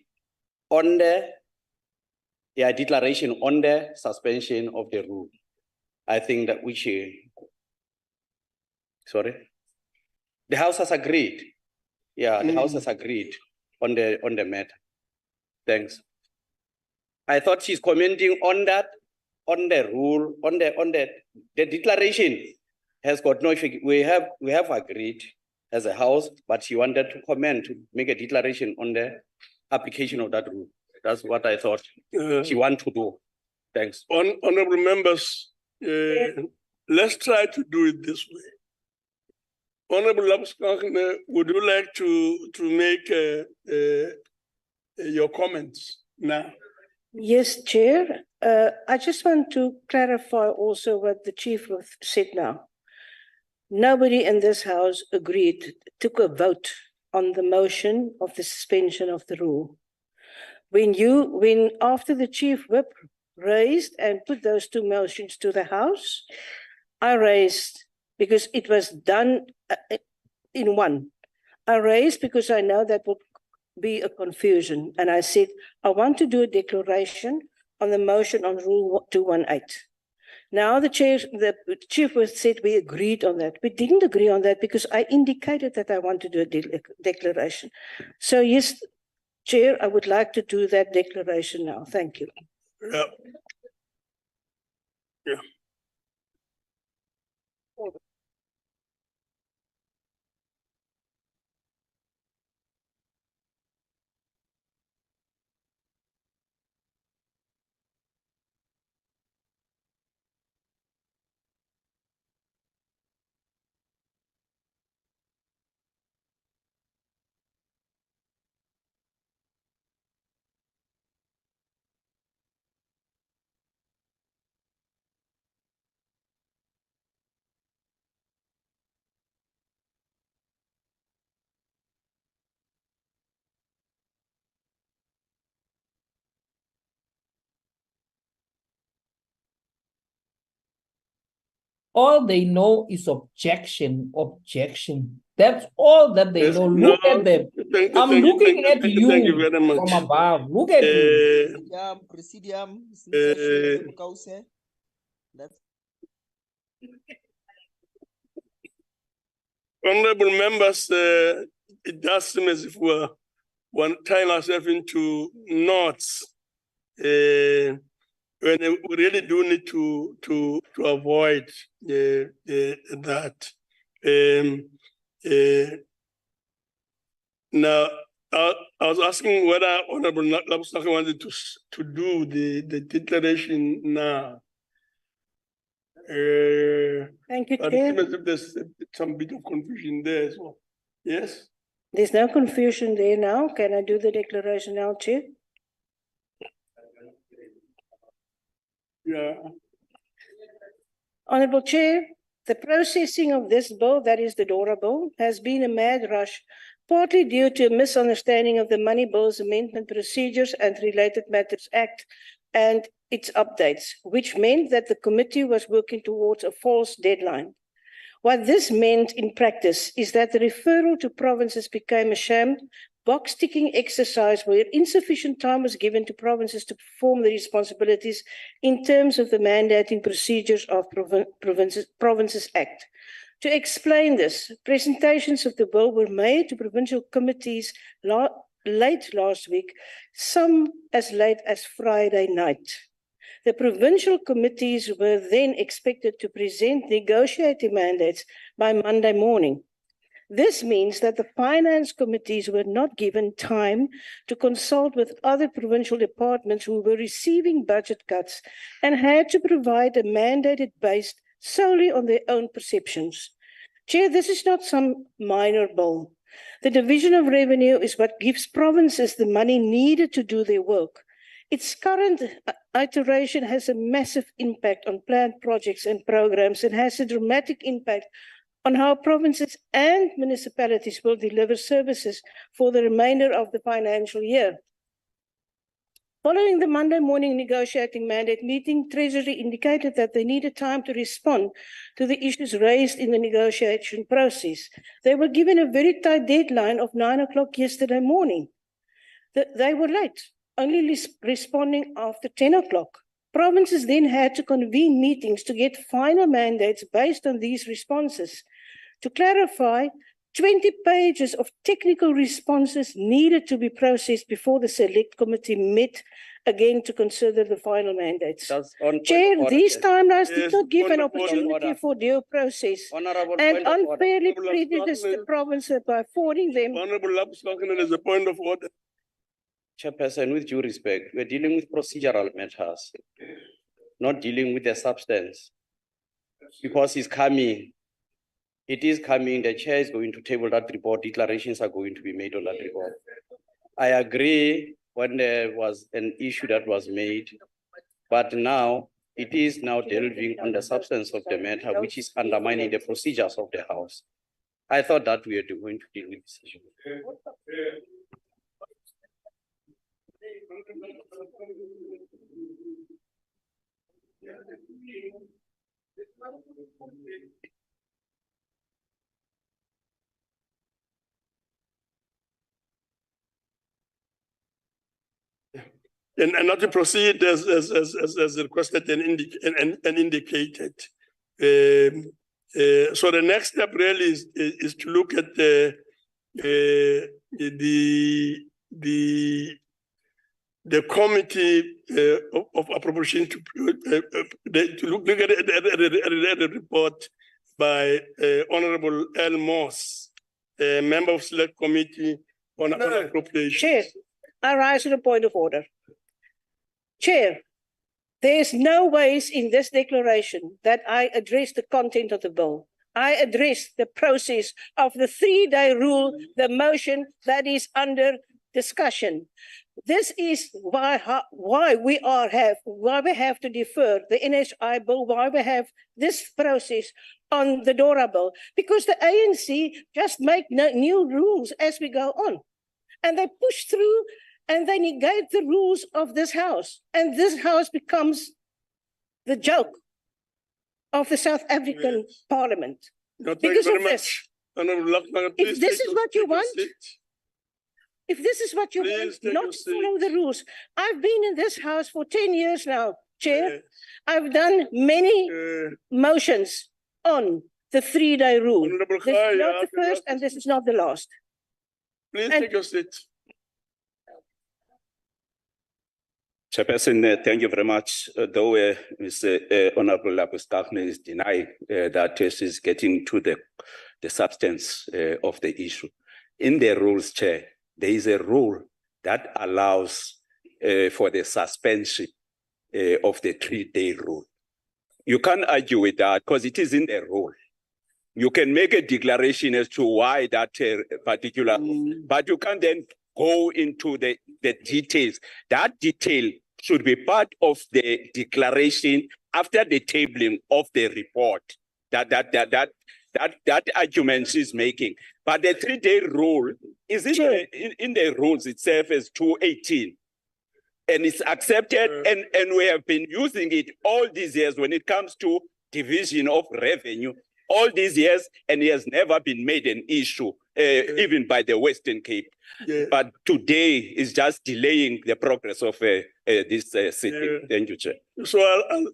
on the declaration on the suspension of the rule. I think that we should. Sorry, the House has agreed. Yeah, the House has agreed on the matter. Thanks. I thought she's commenting on that, on the rule, on the declaration has got no effect. We have agreed as a House, but she wanted to comment, to make a declaration on the application of that rule. That's what I thought she wanted to do. Thanks. Honorable members, let's try to do it this way. Honorable Labuschagne, would you like to make your comments now? Yes, Chair. I just want to clarify also what the Chief said now. Nobody in this House took a vote on the motion of the suspension of the rule. When after the Chief Whip raised and put those two motions to the House, I raised because it was done in one. I raised because I know that would be a confusion. And I said, I want to do a declaration on the motion on Rule 218. Now the Chief Whip said we agreed on that. We didn't agree on that because I indicated that I want to do a declaration. So yes, Chair, I would like to do that declaration now. Thank you. Yeah. Yeah. All they know is objection, objection. That's all that they know. Look at them. I'm looking at you Thank you very much. from above. Look at you. Presidium, Honorable members, it does seem as if we're tying ourselves into knots. When we really do need to avoid that. Now, I was asking whether Honorable Labuschagne wanted to do the declaration now. Thank you, But Chair. it seems as if there's some bit of confusion there as well. Yes? There's no confusion there now. Can I do the declaration now, Chair? Yeah. Honorable Chair, the processing of this bill, that is the DORA bill, has been a mad rush, partly due to a misunderstanding of the Money Bills Amendment Procedures and Related Matters Act and its updates, which meant that the committee was working towards a false deadline. What this meant in practice is that the referral to provinces became a sham box-ticking exercise where insufficient time was given to provinces to perform their responsibilities in terms of the mandating procedures of Provinces Act. To explain this, presentations of the bill were made to provincial committees late last week, some as late as Friday night. The provincial committees were then expected to present negotiating mandates by Monday morning. This means that the finance committees were not given time to consult with other provincial departments who were receiving budget cuts and had to provide a mandated based solely on their own perceptions. Chair, this is not some minor bill. The division of revenue is what gives provinces the money needed to do their work. Its current iteration has a massive impact on planned projects and programs and has a dramatic impact on how provinces and municipalities will deliver services for the remainder of the financial year. Following the Monday morning negotiating mandate meeting, Treasury indicated that they needed time to respond to the issues raised in the negotiation process. They were given a very tight deadline of 9 o'clock yesterday morning. They were late, only responding after 10 o'clock. Provinces then had to convene meetings to get final mandates based on these responses. To clarify, 20 pages of technical responses needed to be processed before the select committee met again to consider the final mandates. Chair, these timelines did not give an opportunity for due process and unfairly prejudiced the province by affording them. Honorable Lapslogan, there's a point of order. Chairperson, with due respect, we're dealing with procedural matters, not dealing with the substance. Because it's coming. It is coming, the chair is going to table that report, declarations are going to be made on that report. I agree when there was an issue that was made, but now it is now delving on the substance of the matter, which is undermining the procedures of the House. I thought that we are going to deal with this issue. And not to proceed as requested and indicated. So the next step really is to look at the committee of appropriation to look at the report by Honorable L. Moss, a member of Select Committee on Appropriation. Chair, I rise to the point of order. Chair, there is no ways in this declaration that I address the content of the bill. I address the process of the 3-day rule, the motion that is under discussion. This is why we have to defer the NHI bill, why we have this process on the DORA bill, because the ANC just make new rules as we go on. And they push through and they negate the rules of this House. And this House becomes the joke of the South African Parliament. Because of this. If this is what you want, if this is what you want, not follow the rules. I've been in this House for 10 years now, Chair. I've done many motions on the 3-day rule. This is not the first and this is not the last. Please take your seat. Chairperson, thank you very much. Though Mr. Honorable Lapustakne is denying that she's getting to the substance of the issue. In the rules, Chair, there is a rule that allows for the suspension of the 3-day rule. You can't argue with that because it is in the rule. You can make a declaration as to why that particular, but you can't then go into the details. That detail should be part of the declaration after the tabling of the report. That argument she's making. But the 3-day rule is in the rules itself as 218. And it's accepted, and we have been using it all these years when it comes to division of revenue, all these years, and it has never been made an issue, even by the Western Cape. But today is just delaying the progress of this sitting. Thank you, Chair. So I'll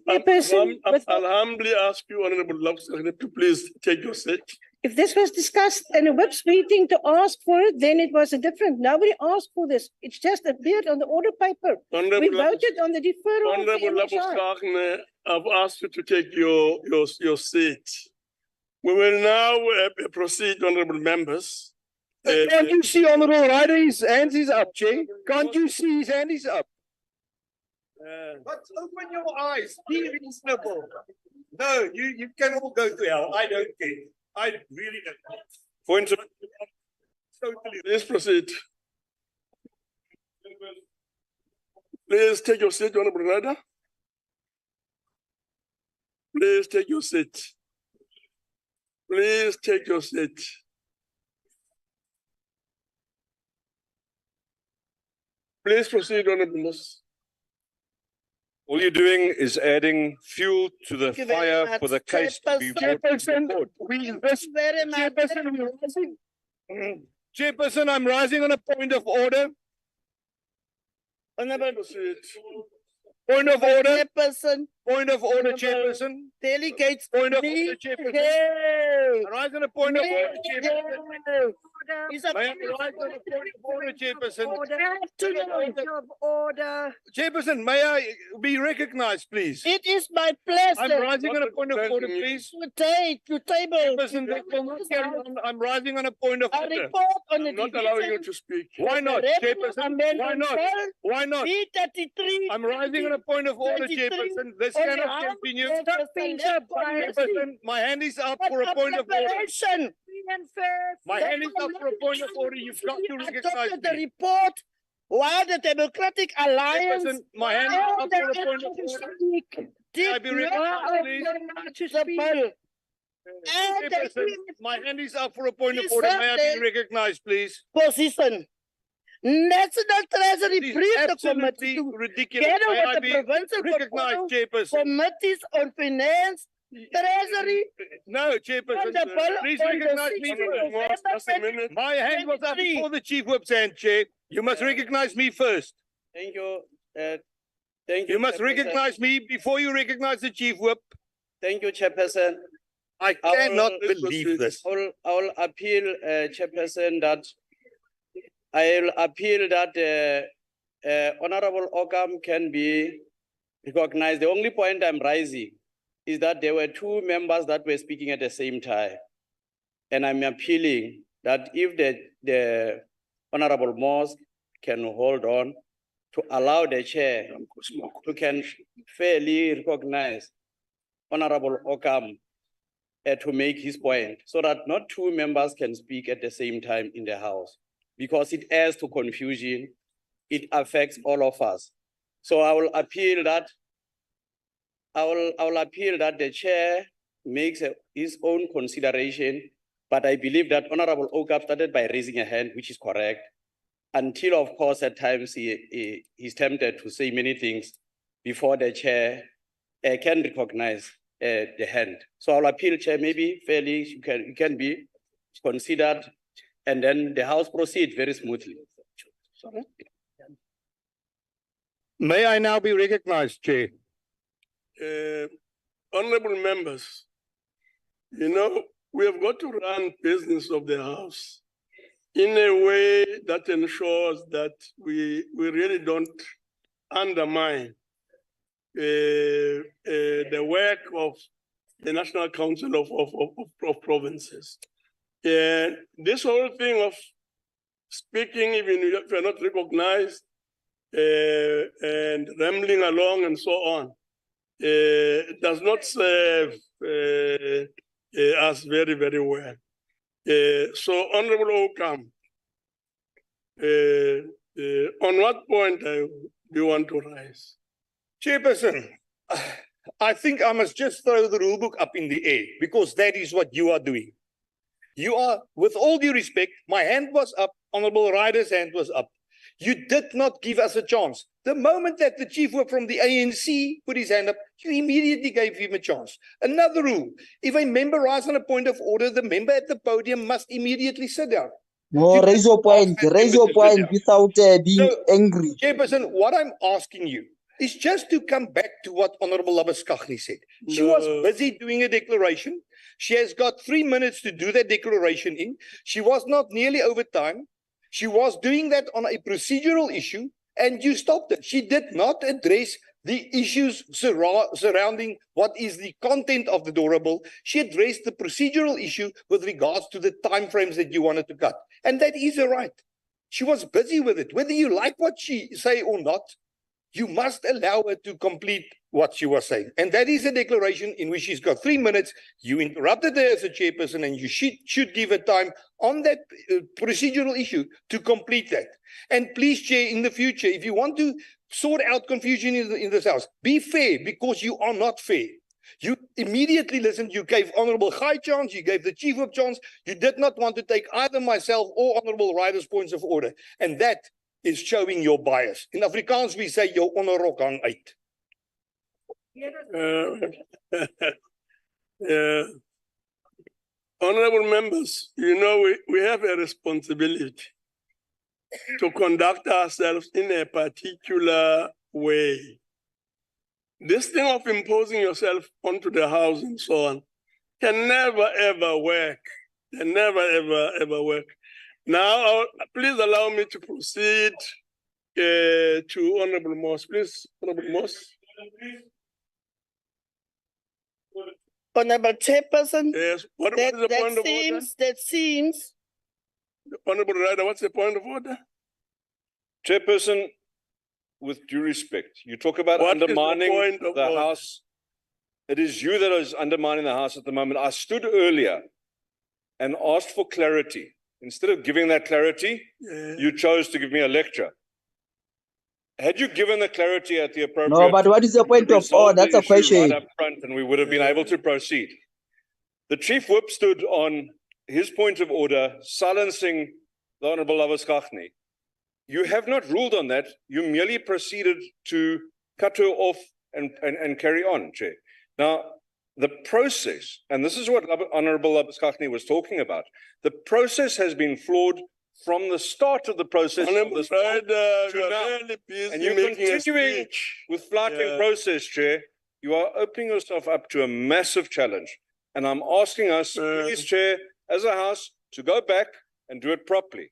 humbly ask you, Honorable Lapustakne, to please take your seat. If this was discussed in a whips meeting to ask for it, then it was a different. Nobody asked for this. It's just appeared on the order paper. We Honorable voted on the deferral. of the Honorable MSI. Labuschagne, I've asked you to take your seat. We will now proceed, honorable members. Can't you see Honorable Ryder? His hands is up, Chair. Can't you see his hand is up? But open your eyes. Be reasonable. No, you can all go to hell. I don't care. I really don't care. Point of Totally. Please proceed. Please take your seat, Honorable Ryder. Please take your seat. Please take your seat. Please proceed, Honorable members. All you're doing is adding fuel to the Thank you very fire much, for the case to be brought to Chairperson, court. Very much. Chairperson, we're rising. Chairperson, I'm rising on a point of order. Honorable Point of order. Chairperson, Point of order, Honorable Chairperson. delegates. Point of please order, Chairperson. behave. I rise on a point of order, Chairperson. Is a May I rise on a point of order, Chairperson? order. Chairperson, may I be recognized, please? It is my pleasure. I'm rising on a point of order, please. To take, to table. Chairperson, this will not carry on. I'm rising on a point of A order. report on the I'm not allowing you to speak. Why not, Chairperson? Why not? Why not? B33. I'm rising on a point of order, 23 Chairperson. This on the cannot House continue. of Representatives. Chairperson, my hand is up for a point of order. Collaboration. My hand is up for a point of order. You've got to recognize Adopted the me. report while the Democratic Alliance. Chairperson, my hand is up for a point of order. May I be recognized, please? The bill. And Chairperson, my hand is up for a point of order. May I be recognized, please? position. National Treasury This is briefed the committee absolutely to ridiculous. together May I with the be provincial recognized, portfolio Chairperson? committees on finance, treasury. No, And Chairperson, the bill please on the recognize me 6th first. November Just a minute. My hand was up 2023. before the Chief Whip's hand, Chair. You must recognize me first. Thank you. Thank you. You must Chairperson. recognize me before you recognize the Chief Whip. Thank you, Chairperson. I I cannot will- believe this. I will appeal, Chairperson, that I will appeal that Honorable Okam can be recognized. The only point I'm raising is that there were two members that were speaking at the same time. And I'm appealing that if the Honorable Moss can hold on to allow the chair to can fairly recognize Honorable Okam to make his point, so that not two members can speak at the same time in the House, because it adds to confusion. It affects all of us. So I will appeal that the chair makes his own consideration, but I believe that Honorable Okam started by raising a hand, which is correct, until of course at times he's tempted to say many things before the chair can recognize the hand. So I'll appeal, Chair, maybe fairly you can be considered, and then the House proceed very smoothly. Sorry? May I now be recognized, Chair? Honorable members, you know, we have got to run business of the House in a way that ensures that we really don't undermine the work of the National Council of Provinces. And this whole thing of speaking, even if you're not recognized, and rambling along and so on, does not serve us very, very well. So, Honorable Okam, on what point do you want to rise? Chairperson, I think I must just throw the rule book up in the air, because that is what you are doing. You are, with all due respect, my hand was up, Honorable Ryder's hand was up. You did not give us a chance. The moment that the Chief Whip from the ANC put his hand up, you immediately gave him a chance. Another rule, if a member rises on a point of order, the member at the podium must immediately sit down. No, raise your point without being angry. Chairperson, what I'm asking you is just to come back to what Honorable Labuskaghni said. She was busy doing a declaration. She has got 3 minutes to do that declaration in. She was not nearly over time. She was doing that on a procedural issue, and you stopped it. She did not address the issues surrounding what is the content of the DORA bill. She addressed the procedural issue with regards to the timeframes that you wanted to cut. And that is a right. She was busy with it. Whether you like what she say or not, you must allow her to complete what she was saying. And that is a declaration in which she's got 3 minutes. You interrupted her as a chairperson, and you should give her time on that procedural issue to complete that. And please, Chair, in the future, if you want to sort out confusion in this house, be fair, because you are not fair. You immediately listened. You gave Honorable Gai chance. You gave the Chief Whip chance. You did not want to take either myself or Honorable Ryder's points of order. And that is showing your bias. In Afrikaans, we say jou onderrok hang uit. Honorable members, you know, we have a responsibility to conduct ourselves in a particular way. This thing of imposing yourself onto the house and so on can never, ever work. Can never, ever work. Now, please allow me to proceed to Honorable Moss. Please, Honorable Moss. Honorable Chairperson. Yes. What is the point of order? That seems. Honorable Ryder, what's the point of order? Chairperson, with due respect, you talk about What is the undermining point of the order? House. It is you that is undermining the House at the moment. I stood earlier and asked for clarity. Instead of giving that clarity, you chose to give me a lecture. Had you given the clarity at the appropriate No, but what is the point of order? That's a question. right up front, and we would have been able to proceed. The Chief Whip stood on his point of order, silencing the Honorable Labuskaghni. You have not ruled on that. You merely proceeded to cut her off and carry on, Chair. Now, the process, and this is what Honorable Labuskaghni was talking about, the process has been flawed from the start of the process. Honorable Ryder, you are really busy and you're making a continuing speech. with flouting process, Chair. You are opening yourself up to a massive challenge. And I'm asking us, please, Chair, as a House, to go back and do it properly.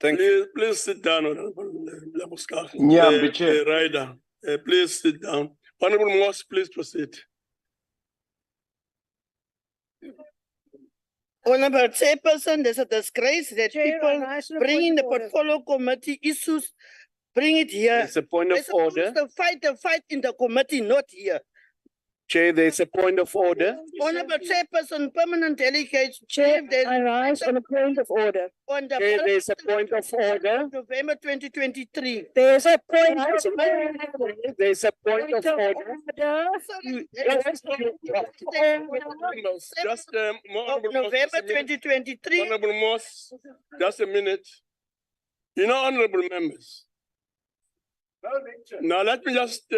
Thank you. Please sit down, Honorable Labuskaghni. Yeah, Chair. Ryder, please sit down. Honorable Moss, please proceed. Honorable Chairperson, there's a disgrace that Chair, people I ask a bring in point the of order. portfolio committee issues, bring it here. It's a point of They're supposed order. to fight the fight in the committee, not here. Chair, there's a point of order. Honorable Chairperson, permanent delegates. Chair, there's- I rise on a point of order. On the Chair, there's a point of order. November 2023. There's a point of There's a point of order. Just Honorable Moss, November just a minute. 2023. Honorable Moss, just a minute. You know, honorable members. Now, let me just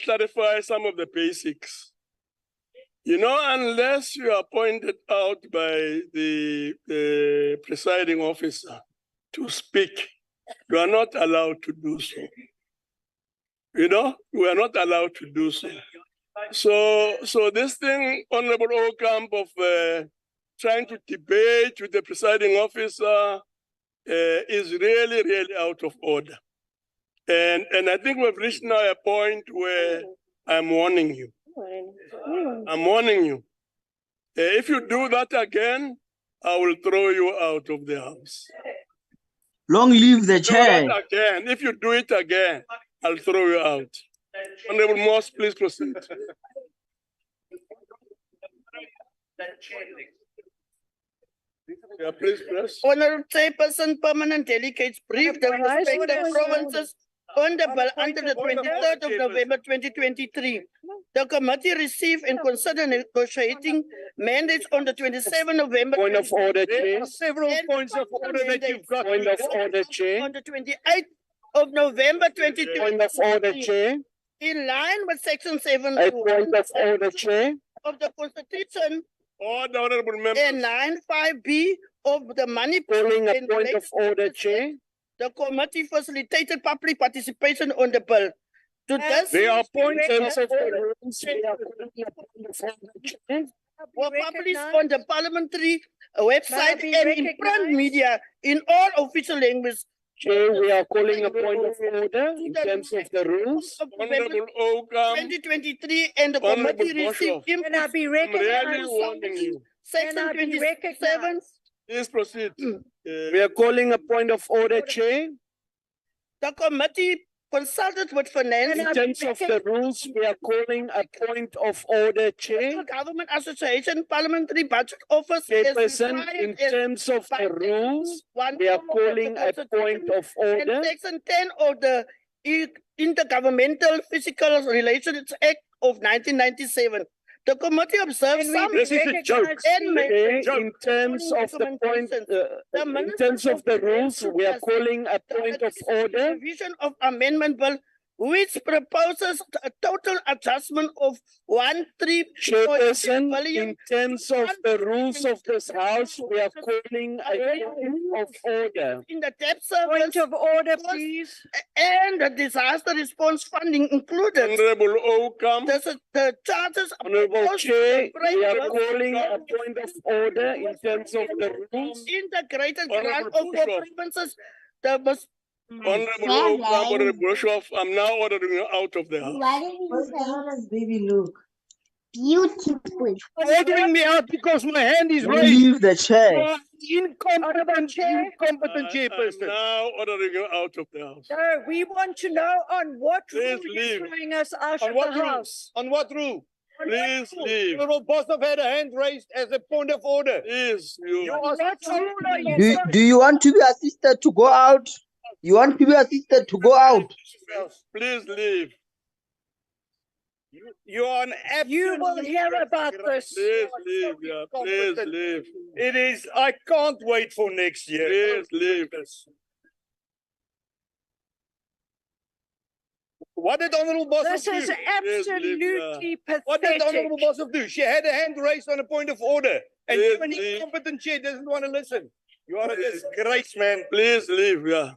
clarify some of the basics. You know, unless you are pointed out by the presiding officer to speak, you are not allowed to do so. You know, we are not allowed to do so. So this thing, Honorable Okamp, of trying to debate with the presiding officer is really, really out of order. And I think we've reached now a point where I'm warning you. I'm warning you. If you do that again, I will throw you out of the house. Long live the Do chair. that again. If you do it again, I'll throw you out. Honorable Moss, please proceed. Yeah, please press. Honorable Chairperson, permanent delegates briefed the respective provinces on the bill under the 23rd of November 2023. The committee received and considered negotiating mandates on the 27th November. Point of order, There Chair. are several points of order that you've got. Point of order, Chair. On the 28th of November 2023. Point of order, Chair. In line with section 7 A point of order, Chair. of the Constitution. Order, honorable members. And 9(5)(b) of the money. Calling a point of order, Chair. The committee facilitated public participation on the bill. to this. There are points Well, published on the parliamentary website and in print media in all official languages. Chair, we are calling a point of order in terms of the rules. Honorable Okam, 2023 and the Honorable committee received Boshoff, input. I be I'm really recognized? warning you. Section I be 27. recognized? Please proceed. We are calling a point of order, Chair. The committee consulted with finance. In terms of the rules, we are calling a point of order, Chair. Government Association Parliamentary Budget Office. is Chairperson, required in as terms of the rules, we are 1 calling a point of and order. Section 10 of the Intergovernmental Physical Relations Act of 1997. The committee observed some. This is a joke. Chair, in terms of the point, in terms of the rules, we are calling a point of order. Provision of amendment bill which proposes a total adjustment of 1.3 Chairperson, billion. in terms of the rules of this house, we are calling a point of order. In the debt service. Point of order, please. And the disaster response funding included. Honorable Okam, The charges. Honorable Chair, we are calling a point of order in terms of the rules. Integrated grant Honorable of Boshoff. provinces. The must. Honorable Okam, Honorable Boshoff, I'm now ordering you out of the house. Baby, look. Beautiful. Ordering me out because my hand is raised. Leave the chair. Incompetent chairperson. I'm now ordering you out of the house. No, we want to know on what Please rule you're leave. throwing us out On of what the rule? house. On what rule? Please leave. Honorable Boshoff had a hand raised as a point of order. Please, You are What rule are you Do you want to be assisted to go out? You want to be assisted to go out? Please leave. You are an You will hear about this. Please leave. Yeah. Please leave. It is, I can't wait for next year. Please leave. What did Honorable Boshoff This do? is absolutely What did Honorable pathetic. Boshoff do? She had a hand raised on a point of order. And Please you, an leave. incompetent chair, doesn't want to listen. You are a disgrace, man. Please leave. Yeah.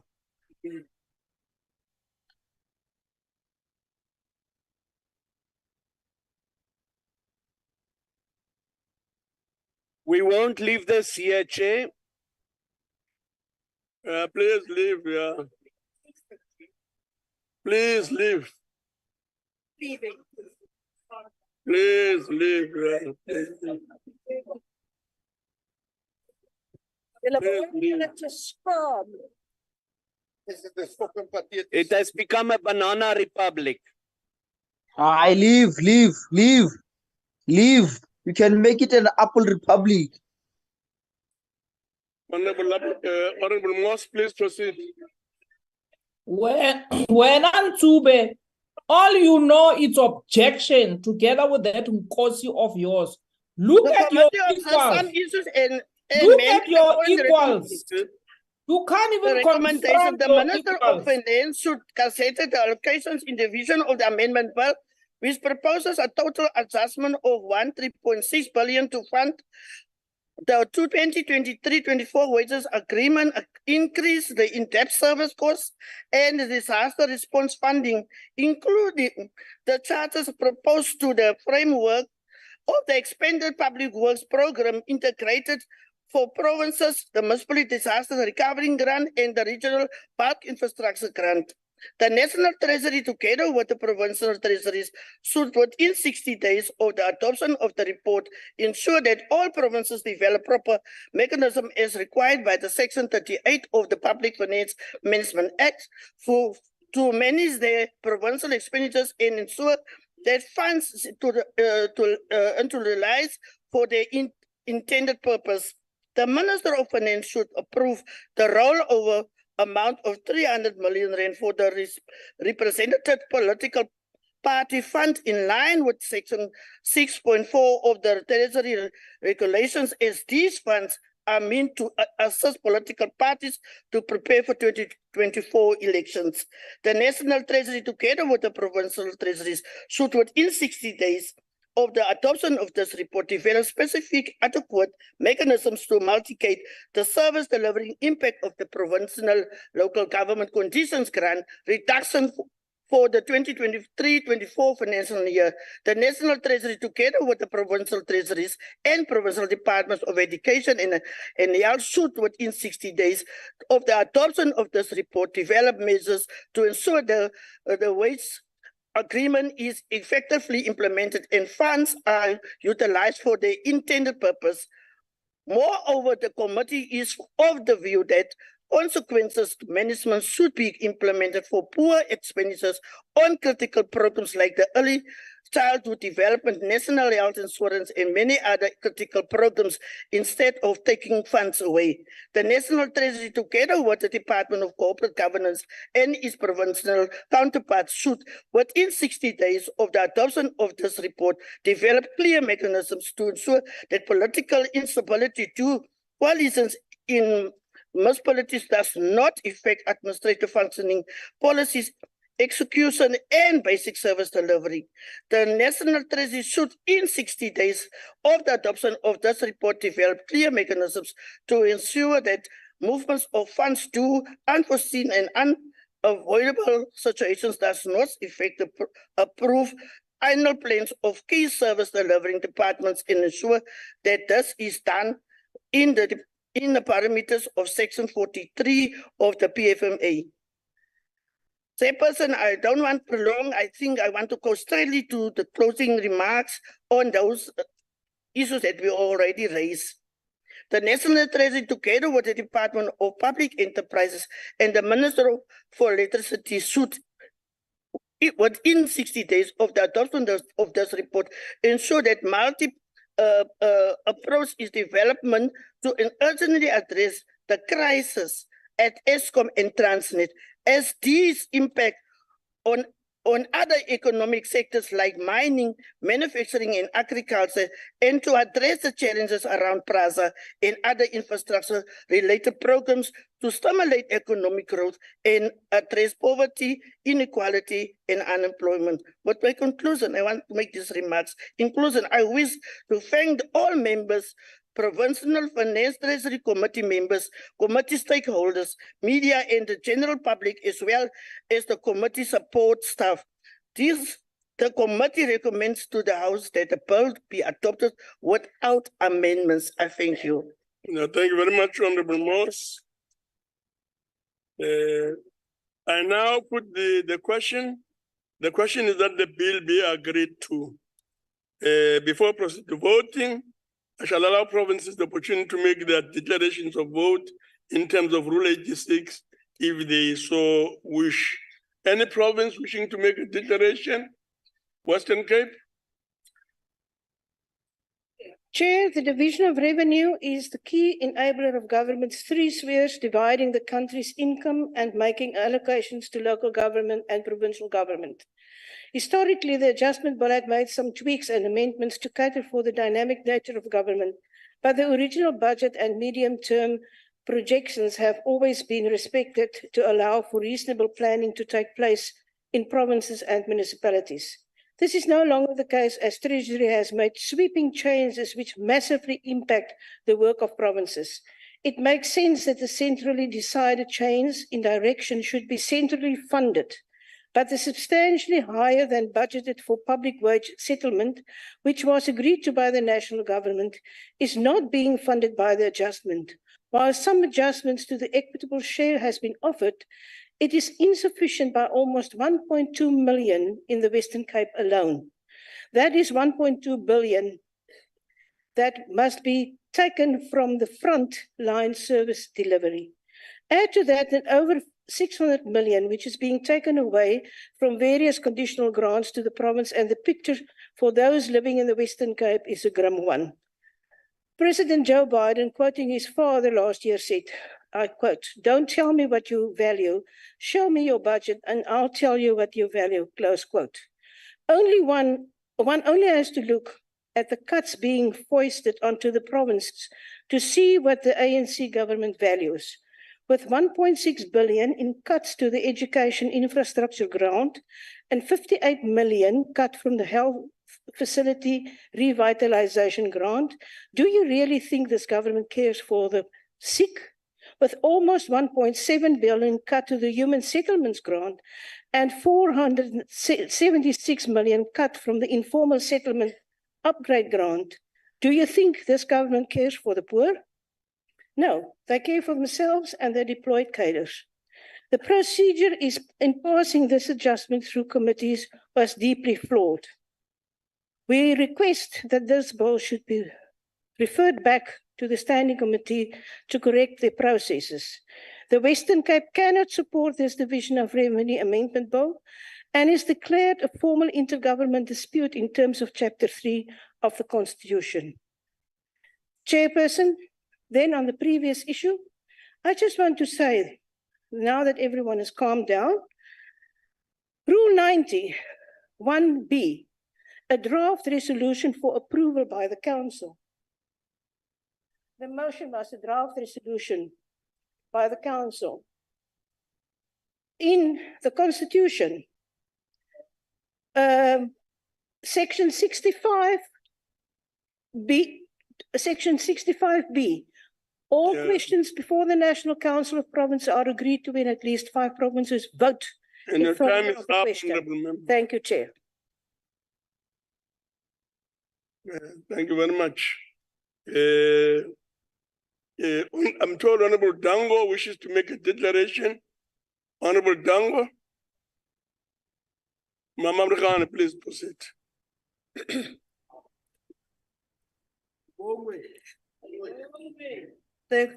We won't leave this here, Chair. Please leave. Yeah. Please leave. Leaving. Please leave. Yeah. Please leave. It has become a banana republic. I leave. You can make it an apple republic. Honorable Moss, please proceed. When Antube, all you know is objection together with that Nkosi of yours. Look The at your committee observed some equals. issues and Look at many your following equals. You can't The even recommendation, confront the your Minister of equals. Finance should consider the allocations in the vision of the amendment bill, which proposes a total adjustment of 13.6 billion to fund the 2023-24 wages agreement, increase the in-depth service costs and the disaster response funding, including the charges proposed to the framework of the expanded public works program integrated for provinces, the municipal disaster recovery grant and the regional park infrastructure grant. The National Treasury, together with the provincial treasuries, should within 60 days of the adoption of the report ensure that all provinces develop proper mechanism as required by the Section 38 of the Public Finance Management Act to manage their provincial expenditures and ensure that funds to realize for their intended purpose. The Minister of Finance should approve the rollover amount of 300 million rand for the representative political party fund in line with Section 6.4 of the Treasury regulations, as these funds are meant to assist political parties to prepare for 2024 elections. The National Treasury, together with the provincial treasuries, should within 60 days of the adoption of this report develop specific adequate mechanisms to mitigate the service delivering impact of the provincial local government conditions grant reduction for the 2023-24 financial year, the National Treasury, together with the provincial treasuries and provincial departments of education and health, should within 60 days of the adoption of this report develop measures to ensure the wage agreement is effectively implemented and funds are utilized for their intended purpose. Moreover, the committee is of the view that consequences management should be implemented for poor expenditures on critical programs like the early childhood development, national health insurance, and many other critical programs instead of taking funds away. The National Treasury, together with the Department of Corporate Governance and its provincial counterparts, should, within 60 days of the adoption of this report, develop clear mechanisms to ensure that political instability to coalitions in municipalities does not affect administrative functioning, policies, execution, and basic service delivery. The National Treasury should, in 60 days of the adoption of this report, develop clear mechanisms to ensure that movements of funds to unforeseen and unavoidable situations does not affect the approved annual plans of key service delivering departments and ensure that this is done in the parameters of Section 43 of the PFMA. Chairperson, I don't want to prolong. I think I want to go straightly to the closing remarks on those issues that we already raised. The National Treasury, together with the Department of Public Enterprises and the Minister for Electricity, should, within 60 days of the adoption of this report, ensure that approach is development to urgently address the crisis at Eskom and Transnet, as these impact on other economic sectors like mining, manufacturing, and agriculture, and to address the challenges around PRASA and other infrastructure-related programs to stimulate economic growth and address poverty, inequality, and unemployment. But by conclusion, I want to make these remarks. In conclusion, I wish to thank all members, Provincial Finance Treasury Committee members, committee stakeholders, media, and the general public, as well as the committee support staff. The committee recommends to the House that the bill be adopted without amendments. I thank you. No, thank you very much, Honorable Moss. I now put the question. The question is that the bill be agreed to. Before proceed to voting, I shall allow provinces the opportunity to make their declarations of vote in terms of Rule 86 if they so wish. Any province wishing to make a declaration? Western Cape? Chair, the division of revenue is the key enabler of government's three spheres, dividing the country's income and making allocations to local government and provincial government. Historically, the adjustment bill had made some tweaks and amendments to cater for the dynamic nature of government, but the original budget and medium-term projections have always been respected to allow for reasonable planning to take place in provinces and municipalities. This is no longer the case, as Treasury has made sweeping changes which massively impact the work of provinces. It makes sense that the centrally decided change in direction should be centrally funded, but the substantially higher than budgeted for public wage settlement, which was agreed to by the national government, is not being funded by the adjustment. While some adjustments to the equitable share has been offered, it is insufficient by almost 1.2 million in the Western Cape alone. That is 1.2 billion that must be taken from the front line service delivery. Add to that over 600 million, which is being taken away from various conditional grants to the province, and the picture for those living in the Western Cape is a grim one. President Joe Biden, quoting his father last year, said, I quote, "Don't tell me what you value, show me your budget and I'll tell you what you value," close quote. One only has to look at the cuts being foisted onto the provinces to see what the ANC government values. With 1.6 billion in cuts to the education infrastructure grant and 58 million cut from the health facility revitalization grant, do you really think this government cares for the sick? With almost 1.7 billion cut to the human settlements grant and 476 million cut from the informal settlement upgrade grant, do you think this government cares for the poor? No, they care for themselves and their deployed cadres. The procedure in passing this adjustment through committees was deeply flawed. We request that this bill should be referred back to the Standing Committee to correct the processes. The Western Cape cannot support this Division of Revenue Amendment Bill and is declared a formal intergovernment dispute in terms of Chapter 3 of the Constitution. Chairperson, then on the previous issue, I just want to say, now that everyone has calmed down, Rule 90, 1B, a draft resolution for approval by the Council. The motion was a draft resolution by the Council. In the Constitution, Section 65B, all questions before the National Council of Provinces are agreed to when at least 5 provinces vote. And your time is up, Honorable Member. Thank you, Chair. Thank you very much. I'm told Honorable Dango wishes to make a declaration. Honorable Dango. Mama Mrikane, please proceed.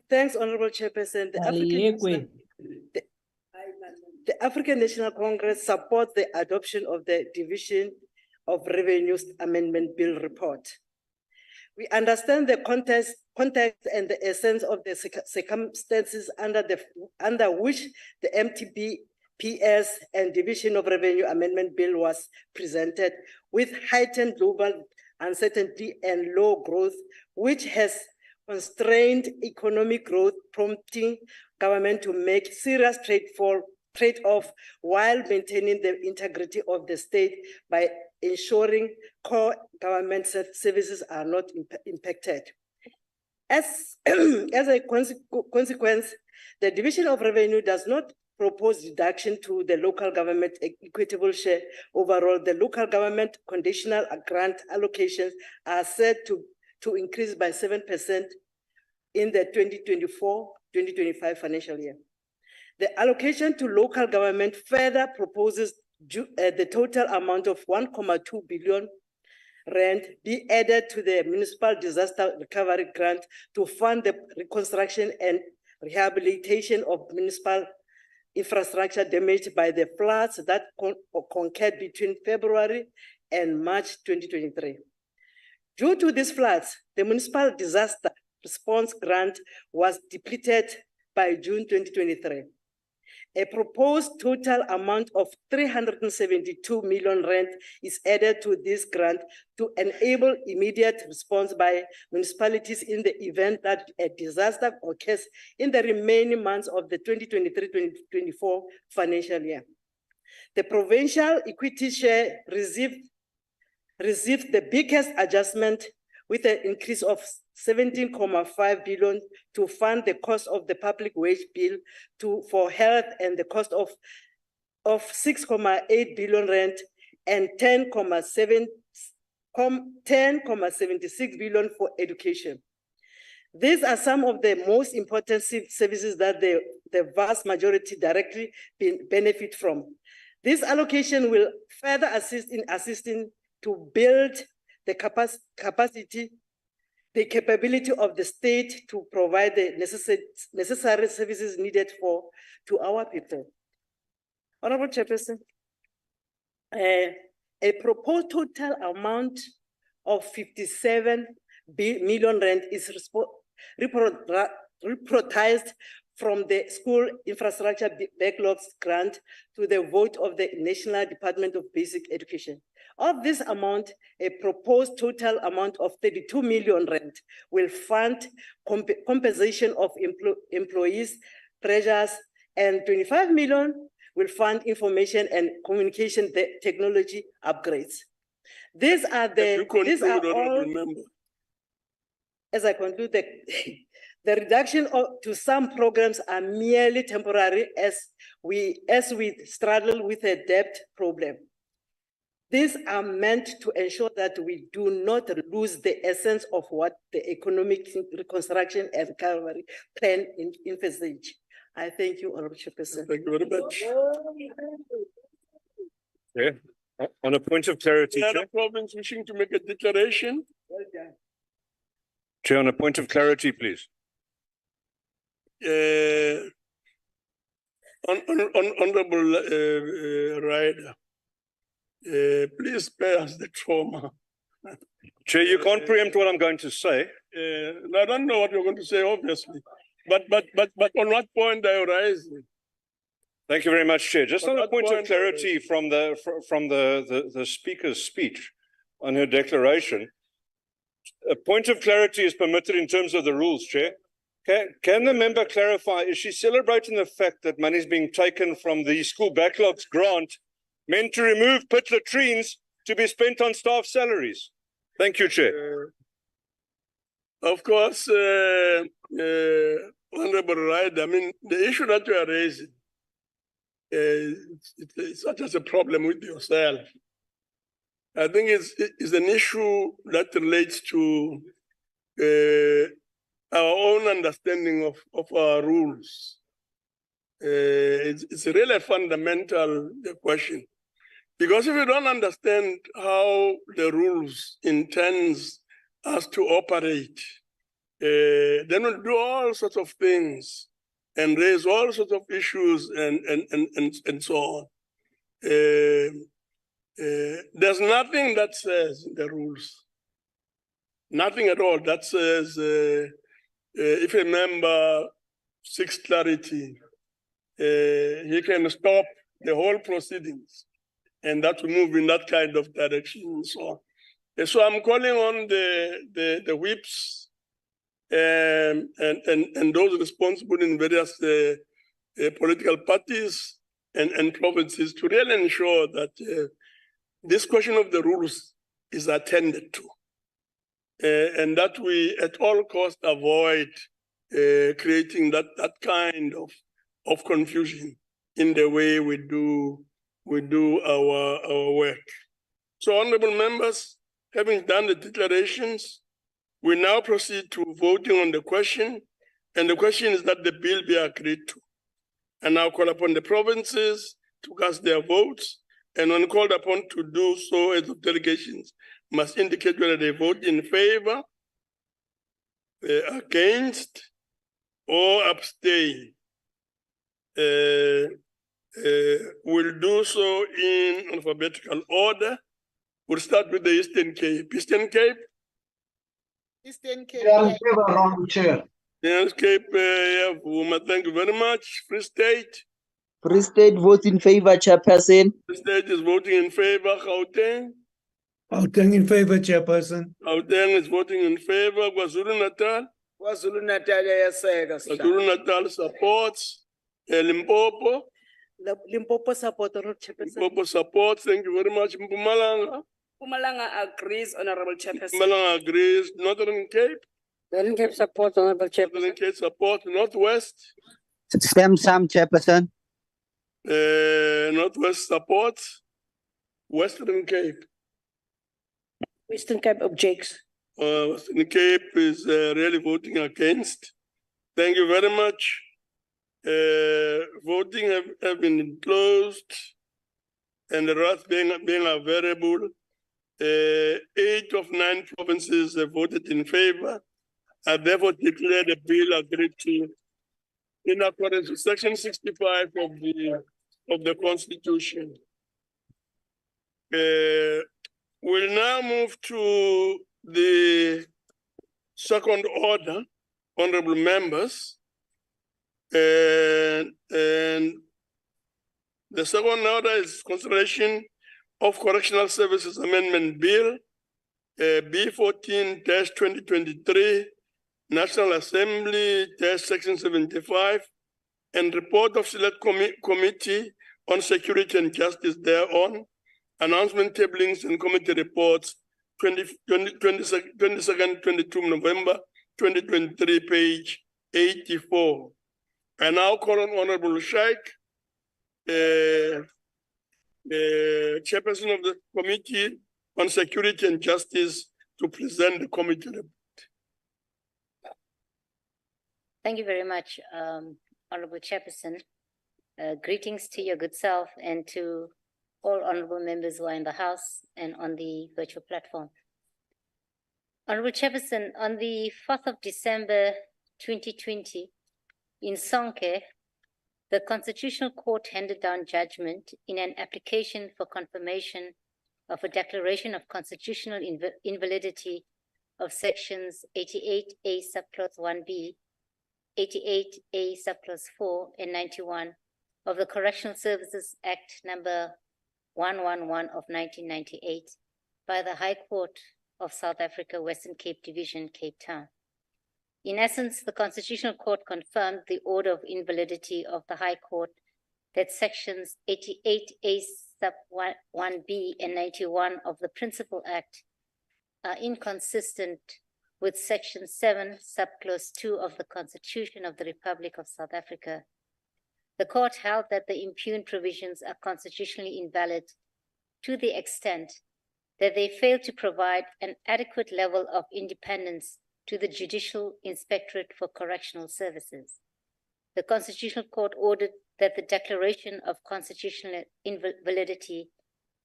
Thanks, Honorable Chairperson. The African National Congress supports the adoption of the Division of Revenues Amendment Bill report. We understand the context and the essence of the circumstances under which the MTBPS and Division of Revenue Amendment Bill was presented, with heightened global uncertainty and low growth, which has constrained economic growth, prompting government to make serious trade-off while maintaining the integrity of the state by ensuring core government services are not impacted. As a consequence, the Division of Revenue does not propose deduction to the local government equitable share. Overall, the local government conditional grant allocations are set to increase by 7% in the 2024-2025 financial year. The allocation to local government further proposes the total amount of 1.2 billion rand be added to the municipal disaster recovery grant to fund the reconstruction and rehabilitation of municipal infrastructure damaged by the floods that occurred between February and March 2023. Due to these floods, the municipal disaster response grant was depleted by June 2023. A proposed total amount of 372 million rand is added to this grant to enable immediate response by municipalities in the event that a disaster occurs in the remaining months of the 2023-2024 financial year. The provincial equity share received the biggest adjustment with an increase of 17.5 billion to fund the cost of the public wage bill for health and the cost of 6.8 billion rand and 10.76 billion for education. These are some of the most important services that the vast majority directly benefit from. This allocation will further assisting to build the capability of the state to provide the necessary services needed to our people. Honorable Chairperson, a proposed total amount of 57 million rand is reprioritized from the school infrastructure backlogs grant to the vote of the National Department of Basic Education. Of this amount, a proposed total amount of 32 million rand will fund compensation of employees, treasurers, and 25 million will fund information and communication technology upgrades. These are all. as I conclude, the reduction to some programs are merely temporary as we struggle with a debt problem. These are meant to ensure that we do not lose the essence of what the economic reconstruction and recovery plan envisage. I thank you, Honorable Chairperson. Thank you very much. Yeah. On a point of clarity, Any Chair. other province wishing to make a declaration? Well done. Chair, on a point of clarity, please. Honorable Ryder, please spare us the trauma. Chair, you can't preempt what I'm going to say. I don't know what you're going to say, obviously, but on what point are you rising? Thank you very much, Chair. Just On on a that point of point, clarity from the speaker's speech on her declaration, a point of clarity is permitted in terms of the rules, Chair. Can the member clarify, is she celebrating the fact that money is being taken from the school backlogs grant meant to remove pit latrines to be spent on staff salaries? Thank you, Chair. Of course, Honorable Ryder, I mean, the issue that you are raising, it's not just a problem with yourself. I think it's an issue that relates to our own understanding of our rules. It's really a fundamental question. Because if you don't understand how the rules intends us to operate, then we'll do all sorts of things and raise all sorts of issues and so on. There's nothing that says in the rules, nothing at all that says if a member seeks clarity, he can stop the whole proceedings and that will move in that kind of direction and so on. And so I'm calling on the whips and those responsible in various political parties and provinces to really ensure that this question of the rules is attended to, and that we at all costs avoid creating that kind of confusion in the way we do our work. So, honorable members, having done the declarations, we now proceed to voting on the question, and the question is that the bill be agreed to. And now call upon the provinces to cast their votes, and when called upon to do so, as of delegations must indicate whether they vote in favor, against, or abstain. We'll do so in alphabetical order. We'll start with the Eastern Cape. Eastern Cape? Eastern Cape. We are in favor, Honorable Chair. Eastern Cape, thank you very much. Free State? Free State votes in favor, Chairperson. Free State is voting in favor. Gauteng? Gauteng in favor, Chairperson. Gauteng is voting in favor. KwaZulu-Natal? KwaZulu-Natal iyaseka sihlalo. KwaZulu-Natal supports. Limpopo? Limpopo support, Honorable Chairperson. Limpopo supports. Thank you very much. Mpumalanga? Mpumalanga agrees, Honorable Chairperson. Mpumalanga agrees. Northern Cape? Northern Cape supports, Honorable Chairperson. Northern Cape supports. Northwest? Sam Chairperson. Northwest supports. Western Cape? Western Cape objects. Western Cape is really voting against. Thank you very much. Voting have been closed, and the rest being available. 8 of 9 provinces have voted in favor. I therefore declare the bill agreed to in accordance with Section 65 of the Constitution. We'll now move to the second order, honorable members. And the second order is consideration of Correctional Services Amendment Bill, B14-2023, National Assembly, Section 75, and report of Select Committee on Security and Justice thereon, announcement tablings and committee reports, 22nd, 22 November 2023, page 84. I now call on Honorable Sheikh, the chairperson of the Committee on Security and Justice, to present the committee report. Thank you very much, Honorable Chairperson. Greetings to your good self and to all honorable members who are in the House and on the virtual platform. Honorable Chairperson, on the 4th of December 2020, in Sonke, the Constitutional Court handed down judgment in an application for confirmation of a declaration of constitutional invalidity of sections 88A subclause 1B, 88A subclause 4, and 91 of the Correctional Services Act number 111 of 1998 by the High Court of South Africa, Western Cape Division, Cape Town. In essence, the Constitutional Court confirmed the order of invalidity of the High Court that sections 88A sub 1B and 91 of the Principal Act are inconsistent with section 7 subclause 2 of the Constitution of the Republic of South Africa. The court held that the impugned provisions are constitutionally invalid to the extent that they fail to provide an adequate level of independence to the Judicial Inspectorate for Correctional Services. The Constitutional Court ordered that the declaration of constitutional invalidity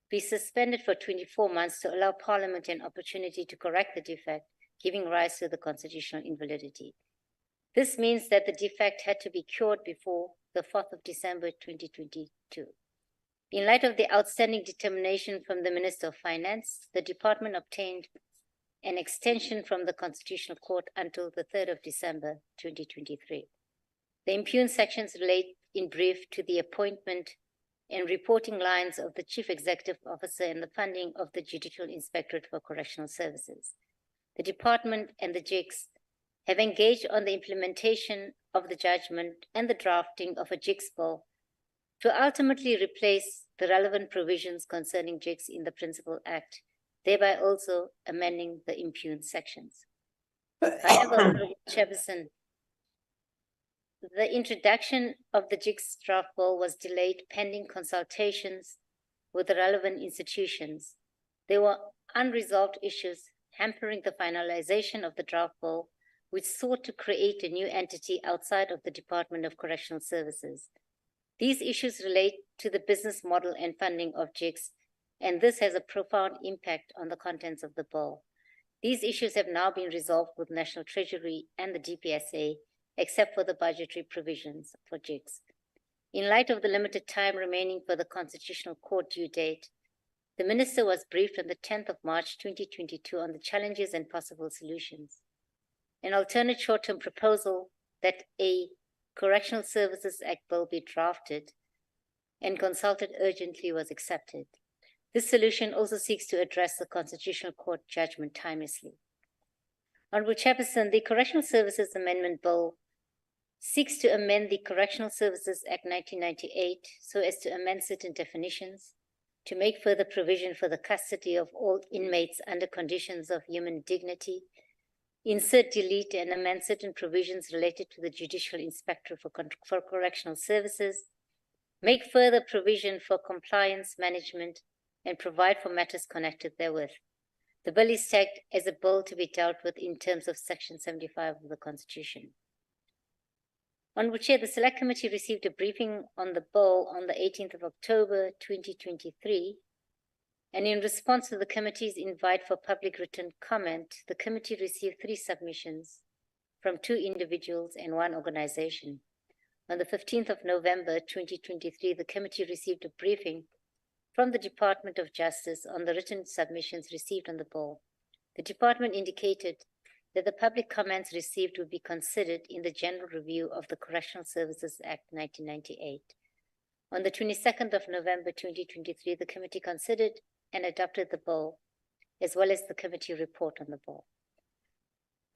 be suspended for 24 months to allow Parliament an opportunity to correct the defect, giving rise to the constitutional invalidity. This means that the defect had to be cured before the 4th of December 2022. In light of the outstanding determination from the Minister of Finance, the department obtained an extension from the Constitutional Court until the 3rd of December 2023. The impugned sections relate in brief to the appointment and reporting lines of the Chief Executive Officer and the funding of the Judicial Inspectorate for Correctional Services. The department and the JICS have engaged on the implementation of the judgment and the drafting of a JICS bill to ultimately replace the relevant provisions concerning JICS in the Principal Act, thereby also amending the impugned sections. However, Honorable Chairperson, the introduction of the JICS draft bill was delayed pending consultations with the relevant institutions. There were unresolved issues hampering the finalization of the draft bill, which sought to create a new entity outside of the Department of Correctional Services. These issues relate to the business model and funding of JICS, and this has a profound impact on the contents of the bill. These issues have now been resolved with National Treasury and the DPSA, except for the budgetary provisions for JICS. In light of the limited time remaining for the Constitutional Court due date, the Minister was briefed on the 10th of March 2022 on the challenges and possible solutions. An alternate short-term proposal that a Correctional Services Act bill be drafted and consulted urgently was accepted. This solution also seeks to address the Constitutional Court judgment timelessly. Honorable Chairperson, the Correctional Services Amendment Bill seeks to amend the Correctional Services Act 1998 so as to amend certain definitions, to make further provision for the custody of all inmates under conditions of human dignity, insert, delete, and amend certain provisions related to the Judicial Inspector for Correctional Services, make further provision for compliance management, and provide for matters connected therewith. The bill is tagged as a bill to be dealt with in terms of Section 75 of the Constitution. Honorable Chair, the Select Committee received a briefing on the bill on the 18th of October 2023, and in response to the committee's invite for public written comment, the committee received 3 submissions from 2 individuals and 1 organization. On the 15th of November 2023, the committee received a briefing from the Department of Justice on the written submissions received on the bill. The department indicated that the public comments received would be considered in the general review of the Correctional Services Act 1998. On the 22nd of November 2023, the committee considered and adopted the bill, as well as the committee report on the bill.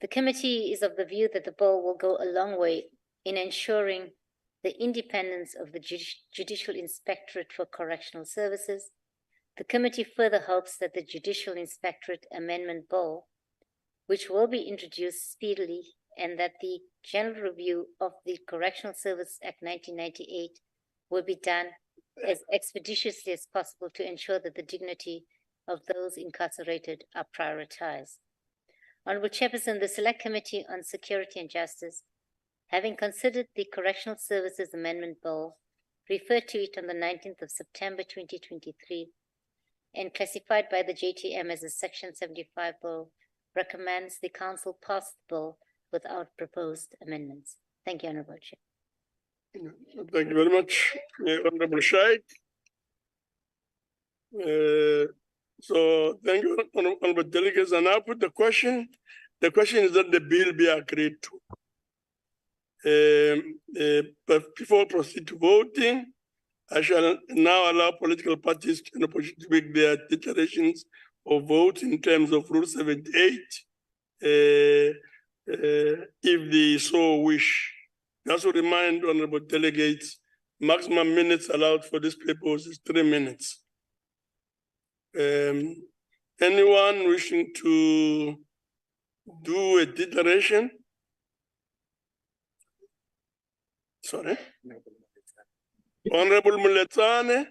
The committee is of the view that the bill will go a long way in ensuring the independence of the Judicial Inspectorate for Correctional Services. The committee further hopes that the Judicial Inspectorate Amendment Bill, which will be introduced speedily, and that the general review of the Correctional Service Act 1998 will be done as expeditiously as possible to ensure that the dignity of those incarcerated are prioritized. Honorable Chairperson, the Select Committee on Security and Justice, having considered the Correctional Services Amendment Bill, referred to it on the 19th of September 2023, and classified by the JTM as a Section 75 bill, recommends the Council pass the bill without proposed amendments. Thank you, Honorable Chair. Thank you very much, Honorable Shaikh. So thank you, Honorable Delegates. And now put the question. The question is that the bill be agreed to. But before I proceed to voting, I shall now allow political parties an opportunity to make their declarations of vote in terms of Rule 78, if they so wish. Just to remind honorable delegates, maximum minutes allowed for this purpose is 3 minutes. Anyone wishing to do a declaration? Sorry. Honorable Muletsane.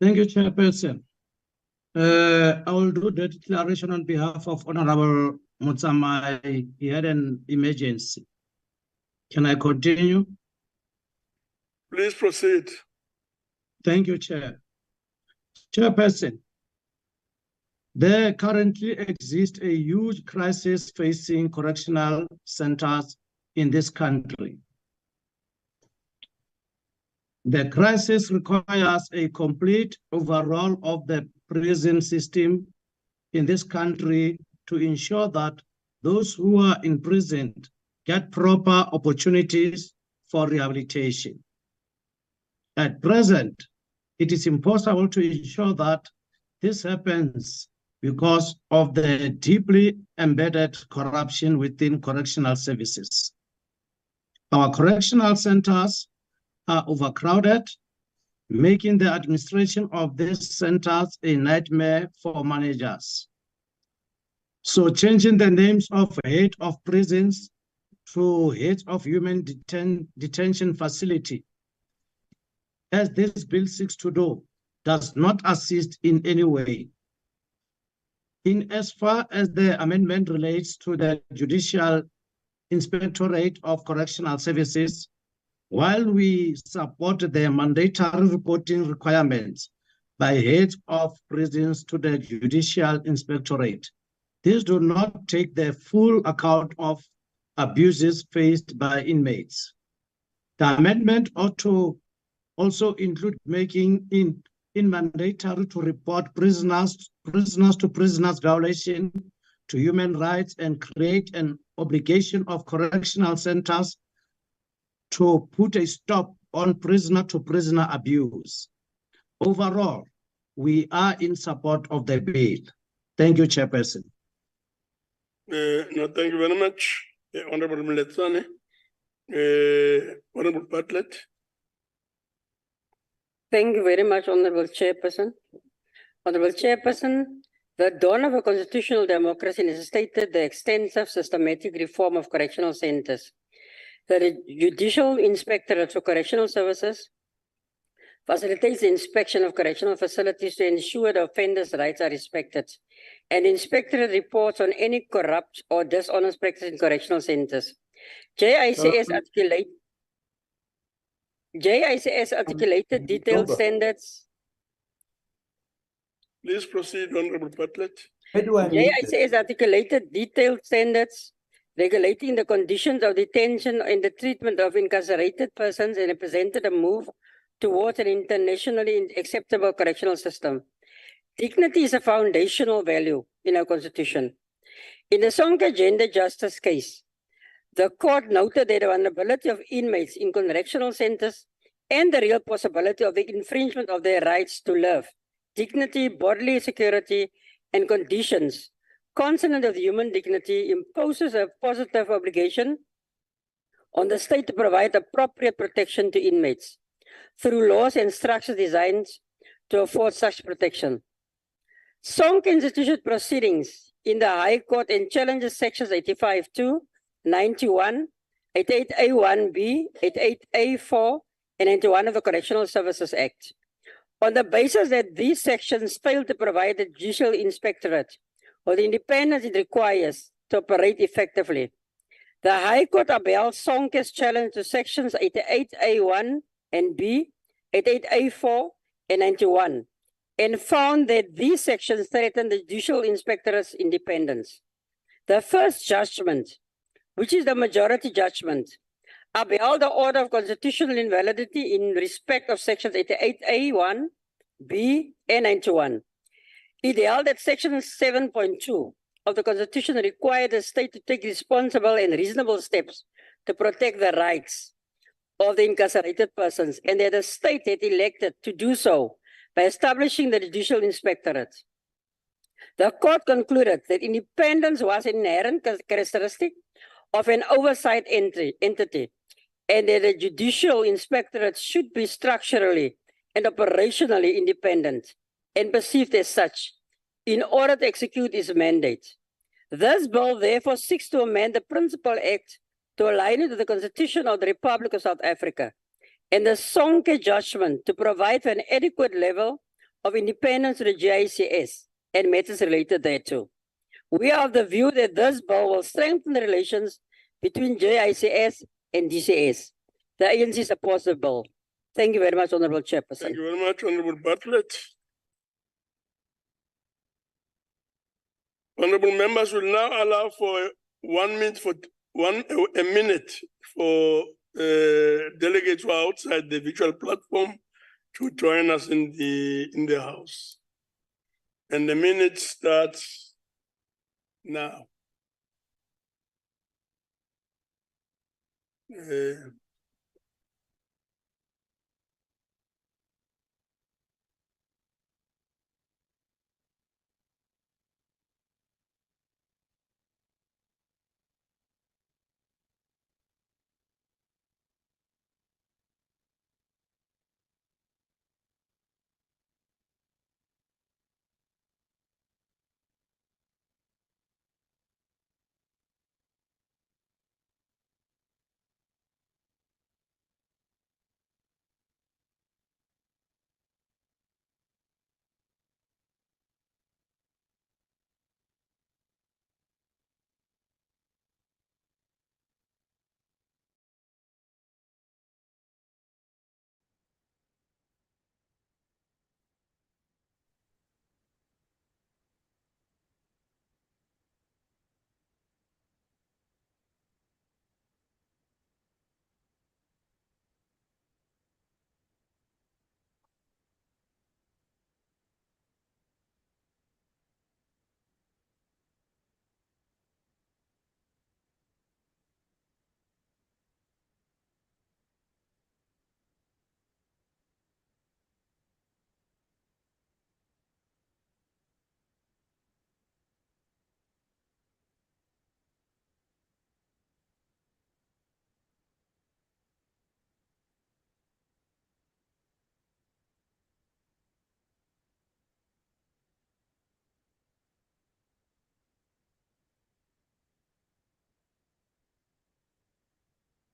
Thank you, Chairperson. I will do the declaration on behalf of Honorable Mutsamai. He had an emergency. Can I continue? Please proceed. Thank you, Chair. Chairperson, there currently exists a huge crisis facing correctional centers in this country. The crisis requires a complete overhaul of the prison system in this country to ensure that those who are imprisoned get proper opportunities for rehabilitation. At present, it is impossible to ensure that this happens because of the deeply embedded corruption within correctional services. Our correctional centers are overcrowded, making the administration of these centers a nightmare for managers. So changing the names of head of prisons to head of human detention facility, as this bill seeks to do, does not assist in any way. In as far as the amendment relates to the Judicial Inspectorate of Correctional Services, while we support the mandatory reporting requirements by heads of prisons to the Judicial Inspectorate, these do not take the full account of abuses faced by inmates. The amendment ought to also include making it mandatory to report prisoners to prisoners violation to human rights and create an obligation of correctional centers to put a stop on prisoner to prisoner abuse. Overall, we are in support of the bill. Thank you, Chairperson. No, thank you very much, Honorable Muletsane. Honorable Bartlett. Thank you very much, Honorable Chairperson. Honorable Chairperson, the dawn of a constitutional democracy necessitated the extensive systematic reform of correctional centers. The Judicial Inspectorate for Correctional Services facilitates the inspection of correctional facilities to ensure the offenders' rights are respected, and the inspectorate reports on any corrupt or dishonest practice in correctional centers. JICS articulated detailed standards. Please proceed, Honorable Bartlett. JICS articulated detailed standards regulating the conditions of detention and the treatment of incarcerated persons and represented a move towards an internationally acceptable correctional system. Dignity is a foundational value in our constitution. In the Sonke gender justice case, the court noted that the vulnerability of inmates in correctional centers and the real possibility of the infringement of their rights to live, dignity, bodily security, and conditions consonant with human dignity imposes a positive obligation on the state to provide appropriate protection to inmates through laws and structures designed to afford such protection. Sonke instituted proceedings in the High Court and challenges sections 85(2), 91, 88A1B, 88A4, and 91 of the Correctional Services Act. On the basis that these sections fail to provide the Judicial Inspectorate or the independence it requires to operate effectively, the High Court upheld Sonke's challenge to sections 88A1 and B, 88A4, and 91, and found that these sections threaten the Judicial Inspectorate's independence. The first judgment, which is the majority judgment, upheld the order of constitutional invalidity in respect of sections 88A1, B, and 91. It held that section 7.2 of the Constitution required the state to take responsible and reasonable steps to protect the rights of the incarcerated persons, and that the state had elected to do so by establishing the Judicial Inspectorate. The court concluded that independence was an inherent characteristic of an oversight entity, and that the Judicial Inspectorate should be structurally and operationally independent and perceived as such in order to execute its mandate. This bill therefore seeks to amend the Principal Act to align it with the Constitution of the Republic of South Africa and the Sonke judgment to provide for an adequate level of independence to the JICS and matters related thereto. We are of the view that this bill will strengthen the relations between JICS and DCS. The ANC supports the bill. Thank you very much, Honorable Chairperson. Thank you very much, Honorable Bartlett. Honorable members will now allow for 1 minute for delegates who are outside the virtual platform to join us in the house. And the minute starts now.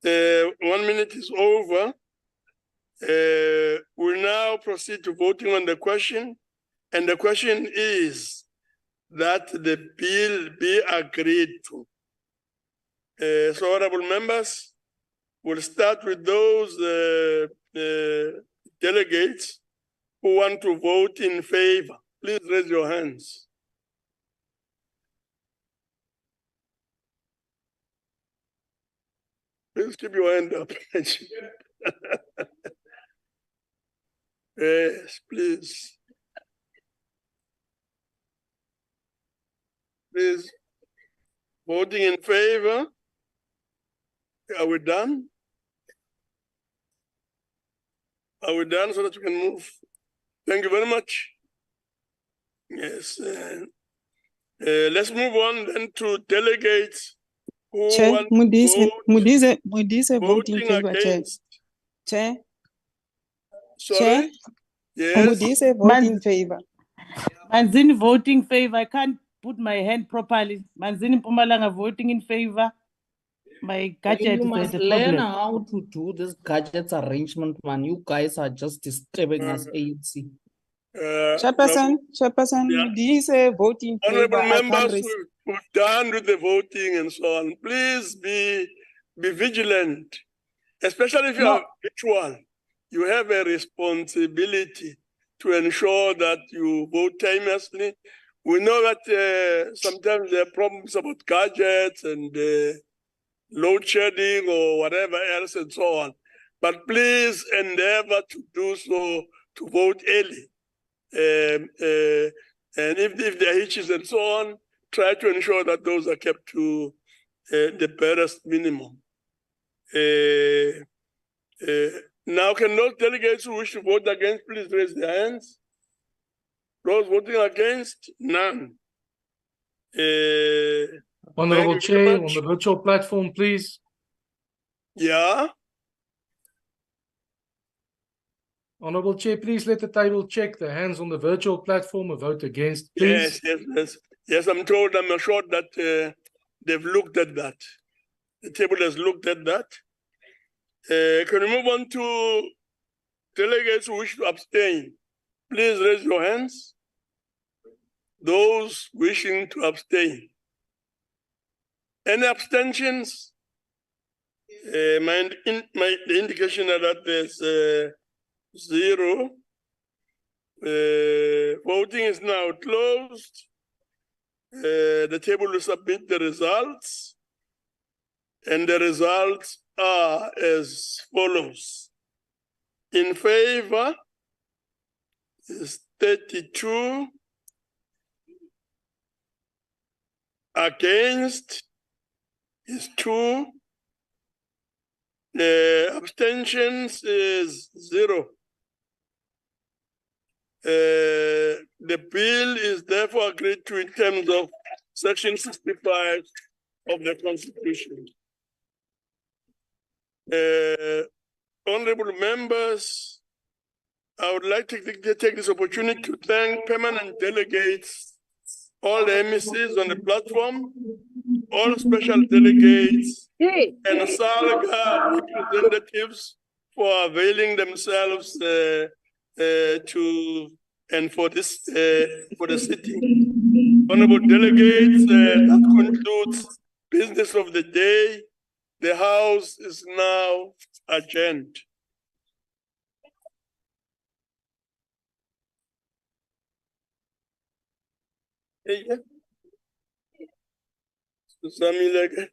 The 1 minute is over. We'll now proceed to voting on the question. And the question is that the bill be agreed to. So, honorable members, we'll start with those delegates who want to vote in favor. Please raise your hands. Please keep your hand up. Yes, please. Please, voting in favor. Are we done? Are we done so that we can move? Thank you very much. Yes. Let's move on then to delegates who Chair, want Mudize vote in voting favor, Chair. against. Chair. Sorry? Chair. Yes. Mudize vote in favor. Manzini voting favor. I can't put my hand properly. Manzini Pumalanga voting in favor. My gadget You is must the learn problem. how to do this gadgets arrangement, man. You guys are just disturbing us, ANC. Chairperson, Modi say vote in favor. Honorable I can't members, we've done with the voting and so on. Please be vigilant, especially if you are virtual. You have a responsibility to ensure that you vote timelessly. We know that sometimes there are problems about gadgets and load shedding or whatever else and so on. But please endeavor to do so, to vote early. And if there are hitches and so on, try to ensure that those are kept to the barest minimum. Now, can those delegates who wish to vote against, please raise their hands? Those voting against, none. Honorable Chair, on the virtual platform, please. Yeah. Honorable Chair, please let the table check the hands on the virtual platform, a vote against, please. Yes, I'm assured that they've looked at that. The table has looked at that. Can we move on to delegates who wish to abstain? Please raise your hands. Those wishing to abstain. Any abstentions? The indication that there's 0. Voting is now closed. The table will submit the results. And the results are as follows. In favor is 32. Against is 2. Abstentions is 0. The bill is therefore agreed to in terms of Section 65 of the Constitution. Honorable members, I would like to take this opportunity to thank permanent delegates, all the MECs on the platform, all special delegates, and SALGA representatives for availing themselves for the sitting. Honorable delegates, that concludes business of the day. The House is now adjourned. Samileke.